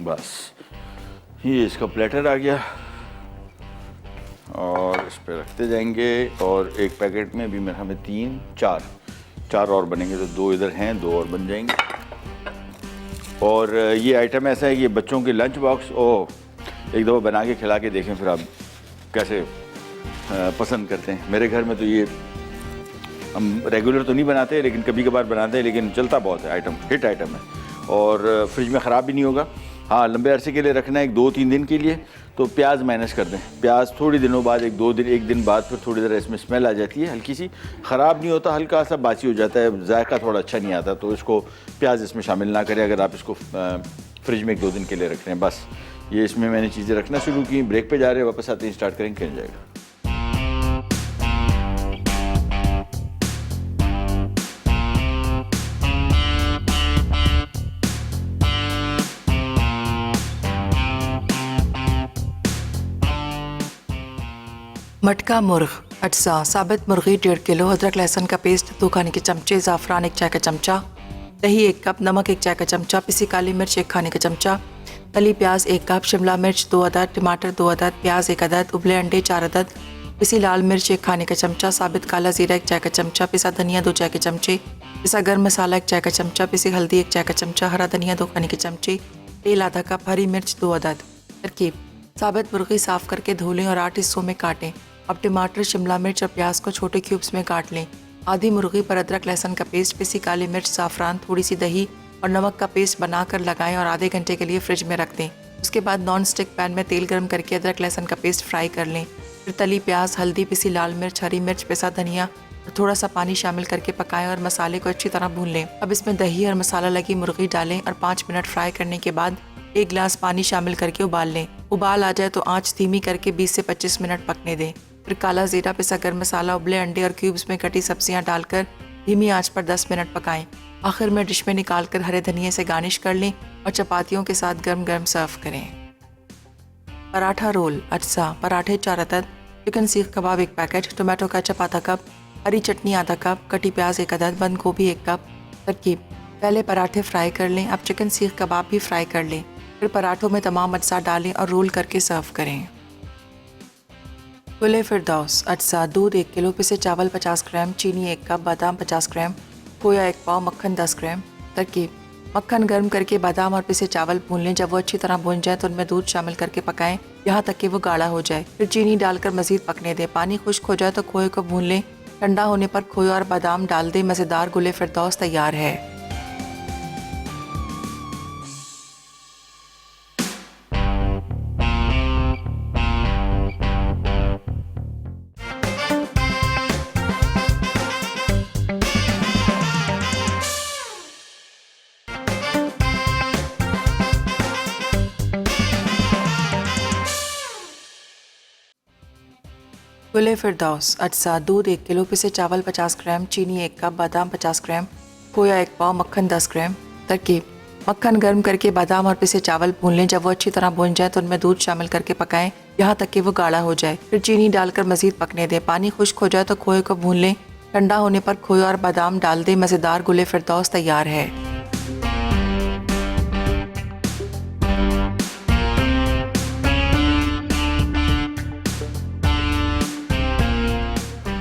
बस ये इसका प्लेटर आ गया, और इस पे रखते जाएंगे। और एक पैकेट में भी मेरे हमें 3 4 और बनेंगे, तो 2 इधर हैं, 2 और बन जाएंगे। और ये आइटम ऐसा है कि बच्चों के लंच बॉक्स एक दफ़ा बना के खिला के देखें, फिर आप कैसे पसंद करते हैं। मेरे घर में तो ये हम रेगुलर तो नहीं बनाते, लेकिन कभी कभार बनाते हैं, लेकिन चलता बहुत है आइटम, हिट आइटम है, और फ्रिज में ख़राब भी नहीं होगा। हाँ, लंबे अरसे के लिए रखना है, 2-3 दिन के लिए, तो प्याज माइनस कर दें। प्याज थोड़ी दिनों बाद, 1 दिन बाद फिर थोड़ी देर इसमें स्मेल आ जाती है हल्की सी, ख़राब नहीं होता, हल्का सा बासी हो जाता है, जायका थोड़ा अच्छा नहीं आता, तो इसको प्याज इसमें शामिल ना करें अगर आप इसको फ्रिज में 1-2 दिन के लिए रख रहे हैं। बस ये इसमें मैंने चीज़ें रखना शुरू की। ब्रेक पे जा रहे हैं, वापस आते ही स्टार्ट करेंगे, कहीं जाएगा। मटका मुर्ग, अज्जा, साबित मुर्गी 1.5 किलो, अदरक लहसुन का पेस्ट 2 खाने के चमचे, ज़ाफ़रान 1 चाय का चमचा, दही 1 कप, नमक 1 चाय का चमचा, पिसी काली मिर्च 1 खाने का चमचा, तली प्याज 1 कप, शिमला मिर्च 2 अदद, टमाटर 2 अदद, प्याज 1 अदद, उबले अंडे 4 अदद, पिसी लाल मिर्च 1 खाने का चमचा, साबित काला ज़ीरा 1 चाय का चमचा, पिसा धनिया 2 चाय के चमचे, पिसा गर्म मसाला 1 चाय का चमचा, पिसी हल्दी 1 चाय का चमचा, हरा धनिया 2 खाने के चमचे, तेल आधा कप, हरी मिर्च 2 अदद। तरकीब: साबित मुर्गी साफ़ करके धो लें और 8 हिस्सों में काटें। अब टमाटर, शिमला मिर्च और प्याज को छोटे क्यूब्स में काट लें। आधी मुर्गी पर अदरक लहसुन का पेस्ट, पिसी काली मिर्च, ज़ाफ़रान, थोड़ी सी दही और नमक का पेस्ट बनाकर लगाएं और आधे घंटे के लिए फ्रिज में रख दें। उसके बाद नॉन स्टिक पैन में तेल गर्म करके अदरक लहसुन का पेस्ट फ्राई कर लें। फिर तली प्याज, हल्दी, पिसी लाल मिर्च, हरी मिर्च, पिसा धनिया और थोड़ा सा पानी शामिल करके पकाएं और मसाले को अच्छी तरह भून लें। अब इसमें दही और मसाला लगी मुर्गी डालें और 5 मिनट फ्राई करने के बाद 1 गिलास पानी शामिल करके उबाल लें। उबाल आ जाए तो आँच धीमी करके 20 से 25 मिनट पकने दें। फिर काला जीरा, पिसा गर्म मसाला, उबले अंडे और क्यूब्स में कटी सब्जियां डालकर धीमी आंच पर 10 मिनट पकाएं। आखिर में डिश में निकाल कर हरे धनिए से गार्निश कर लें और चपातियों के साथ गर्म गर्म सर्व करें। पराठा रोल अज्जा, पराठे 4 अदद, चिकन सीख कबाब 1 पैकेट, टोमेटो केचप आधा कप, हरी चटनी आधा कप, कटी प्याज 1 अदद, बंद गोभी 1 कप। तरकीब: पहले पराठे फ्राई कर लें, अब चिकन सीख कबाब भी फ्राई कर लें, फिर पराठों में तमाम अज्जा डालें और रोल करके सर्व करें। गुले फिरदौस अज्जा, दूध 1 किलो, पिसे चावल 50 ग्राम, चीनी 1 कप, बादाम 50 ग्राम, खोया 1 पाव, मक्खन 10 ग्राम। तरकीब: मक्खन गर्म करके बादाम और पिसे चावल भून लें। जब वो अच्छी तरह भून जाए तो उनमें दूध शामिल करके पकाएं यहाँ तक कि वो गाढ़ा हो जाए। फिर चीनी डालकर मज़ीद पकने दें। पानी खुश्क हो जाए तो खोए को भून लें। ठंडा होने पर खोया और बादाम डाल दें। मज़ेदार गुले फिरदौस तैयार है। गुले फिरदौस अज्जा, दूध 1 किलो, पिसे चावल 50 ग्राम, चीनी 1 कप, बादाम 50 ग्राम, खोया 1 पाव, मक्खन 10 ग्राम। तरकीब: मक्खन गर्म करके बादाम और पिसे चावल भून लें। जब वो अच्छी तरह भून जाए तो उनमें दूध शामिल करके पकाएं यहाँ तक कि वो गाढ़ा हो जाए। फिर चीनी डालकर मज़ीद पकने दें। पानी खुश्क हो जाए तो खोए को भून लें। ठंडा होने पर खोया और बादाम डाल दें। मज़ेदार गुले फिरदौस तैयार है।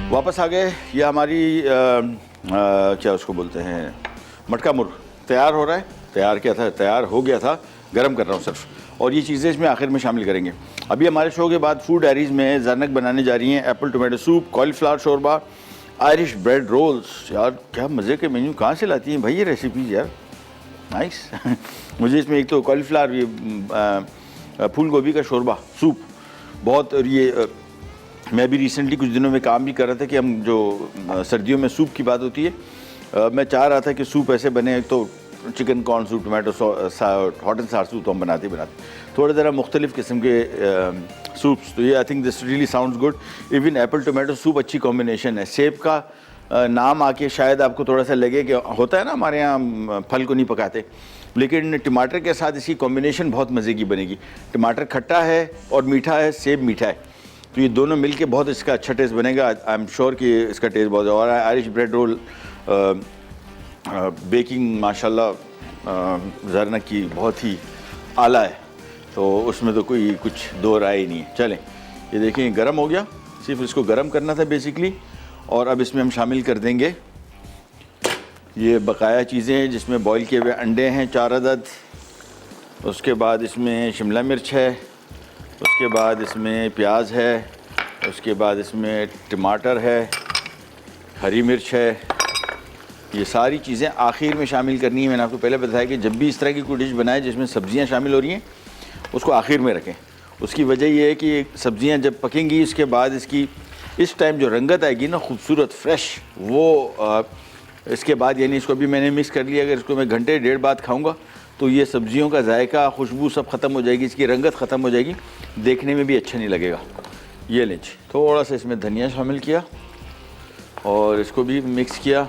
वापस आ गए। ये हमारी क्या उसको बोलते हैं, मटका मुर्ग तैयार हो रहा है। तैयार क्या था, तैयार हो गया था, गरम कर रहा हूँ सिर्फ। और ये चीज़ें इसमें आखिर में शामिल करेंगे। अभी हमारे शो के बाद फूड डायरीज़ में ज़रनक बनाने जा रही हैं एप्पल टोमेटो सूप, कॉलीफ्लावर शोरबा, आयरिश ब्रेड रोल्स। यार क्या मज़े के मेन्यू कहाँ से लाती हैं भाई ये रेसिपीज़ यार, नाइस। मुझे इसमें एक तो कॉलीफ्लावर, ये फूल गोभी का शोरबा सूप बहुत, और ये मैं भी रिसेंटली कुछ दिनों में काम भी कर रहा था कि हम जो सर्दियों में सूप की बात होती है, मैं चाह रहा था कि सूप ऐसे बने। एक तो chicken corn soup, tomato hot and सार सूप तो हम बनाते थोड़े ज़रा मुख्तलिफ़ किस्म के सूप्स। तो ये I think this really sounds good. Even Apple tomato soup अच्छी कॉम्बिनेशन है। सेब का नाम आके शायद आपको थोड़ा सा लगे कि होता है ना हमारे यहाँ फल को नहीं पकाते, लेकिन टमाटर के साथ इसकी कॉम्बिनेशन बहुत मज़े की बनेगी। टमाटर खट्टा है और मीठा है, सेब मीठा है, तो ये दोनों मिलके बहुत इसका अच्छा टेस्ट बनेगा। आई एम श्योर कि इसका टेस्ट बहुत है। और आयरिश ब्रेड रोल बेकिंग माशाल्लाह ज़रनक की बहुत ही आला है, तो उसमें तो कोई कुछ दो राय ही नहीं है। चलें, ये देखें गरम हो गया, सिर्फ इसको गरम करना था बेसिकली। और अब इसमें हम शामिल कर देंगे ये बकाया चीज़ें, जिसमें बॉईल किए हुए अंडे हैं 4 अदद, उसके बाद इसमें शिमला मिर्च है, उसके बाद इसमें प्याज है, उसके बाद इसमें टमाटर है, हरी मिर्च है। ये सारी चीज़ें आखिर में शामिल करनी है। मैंने आपको पहले बताया कि जब भी इस तरह की कोई डिश बनाए जिसमें सब्ज़ियाँ शामिल हो रही हैं, उसको आखिर में रखें। उसकी वजह यह है कि सब्ज़ियाँ जब पकेंगी उसके बाद इसकी इस टाइम जो रंगत आएगी ना खूबसूरत फ्रेश, वो इसके बाद यानी इसको भी मैंने मिक्स कर लिया। अगर इसको मैं घंटे 1.5 बाद खाऊँगा तो ये सब्जियों का जायका, खुशबू सब ख़त्म हो जाएगी, इसकी रंगत ख़त्म हो जाएगी, देखने में भी अच्छा नहीं लगेगा। ये लें, थोड़ा सा इसमें धनिया शामिल किया और इसको भी मिक्स किया,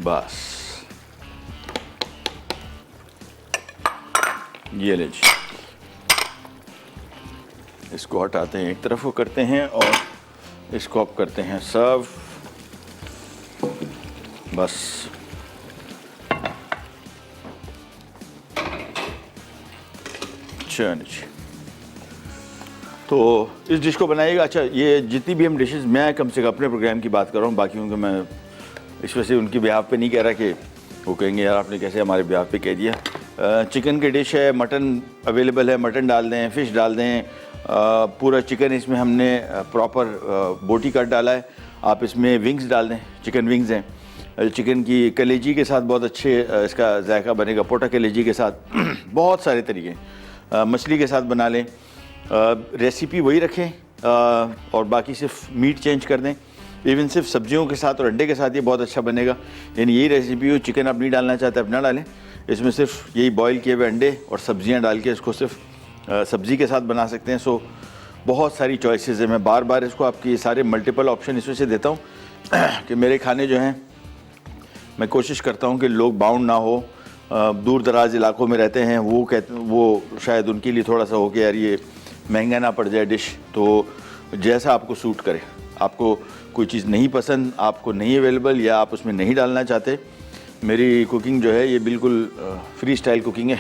बस ये लें। इसको हटाते हैं, एक तरफ को करते हैं और इसको अब करते हैं सर्व, बस। तो इस डिश को बनाइएगा। अच्छा, ये जितनी भी हम डिशेस, मैं कम से कम अपने प्रोग्राम की बात कर रहा हूँ, बाकियों को मैं इस वजह से उनकी बिहाफ पे नहीं कह रहा कि वो कहेंगे यार आपने कैसे हमारे बिहाफ पे कह दिया। चिकन की डिश है, मटन अवेलेबल है, मटन डाल दें, फ़िश डाल दें, पूरा चिकन इसमें हमने प्रॉपर बोटी कट डाला है। आप इसमें विंग्स डाल दें, चिकन विंग्स हैं, चिकन की कलेजी के साथ बहुत अच्छे इसका जायका बनेगा, पोटा कलेजी के साथ। बहुत सारे तरीके, मछली के साथ बना लें, रेसिपी वही रखें और बाकी सिर्फ मीट चेंज कर दें। इवन सिर्फ सब्जियों के साथ और अंडे के साथ ये बहुत अच्छा बनेगा। यानी यही रेसिपी हो, चिकन आप नहीं डालना चाहते आप ना डालें, इसमें सिर्फ यही बॉईल किए हुए अंडे और सब्जियां डाल के इसको सिर्फ सब्ज़ी के साथ बना सकते हैं। सो बहुत सारी चॉइसेस है। मैं बार बार इसको आपके सारे मल्टीपल ऑप्शन इस वजह से देता हूँ कि मेरे खाने जो हैं मैं कोशिश करता हूँ कि लोग बाउंड ना हो, दूर दराज इलाकों में रहते हैं, वो शायद उनके लिए थोड़ा सा हो कि यार ये महंगा ना पड़ जाए डिश, तो जैसा आपको सूट करे। आपको कोई चीज़ नहीं पसंद, आपको नहीं अवेलेबल, या आप उसमें नहीं डालना चाहते, मेरी कुकिंग जो है ये बिल्कुल फ्री स्टाइल कुकिंग है।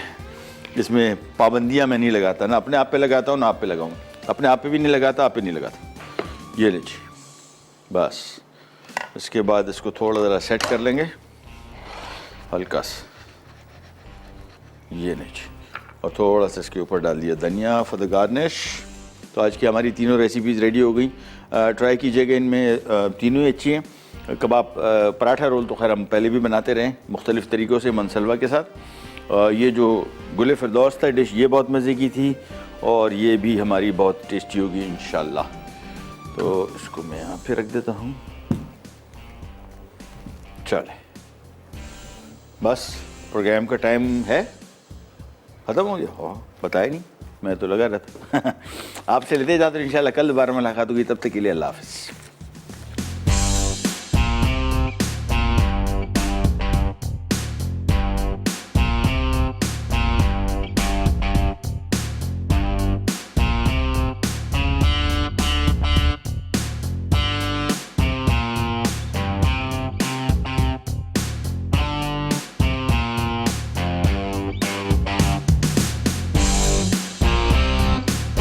इसमें पाबंदियाँ मैं नहीं लगाता, ना अपने आप पे लगाता हूँ ना आप पे लगाऊँ, अपने आप पे भी नहीं लगाता, आप पे नहीं लगाता। ये लीजिए बस। इसके बाद इसको थोड़ा ज़रा सेट कर लेंगे हल्का सा, ये लीजिए, और थोड़ा सा इसके ऊपर डाल दिया धनिया फॉर द गार्निश। तो आज की हमारी तीनों रेसिपीज़ रेडी हो गई। ट्राई कीजिएगा, इनमें तीनों ही अच्छी हैं। कबाब पराठा रोल तो खैर हम पहले भी बनाते रहे मुख्तलिफ़ तरीक़ों से मनसलवा के साथ। ये जो गुल फिरदौस था डिश, ये बहुत मज़े की थी, और ये भी हमारी बहुत टेस्टी होगी इंशाल्लाह। तो इसको मैं यहाँ पे रख देता हूँ। चले बस, प्रोग्राम का टाइम है, ख़त्म हो गया। हाँ बताया नहीं, मैं तो लगा रहता। आपसे लेते जाते इंशाल्लाह कल दोबारा मुलाकात होगी, तब तक के लिए अल्लाह हाफ़िज़।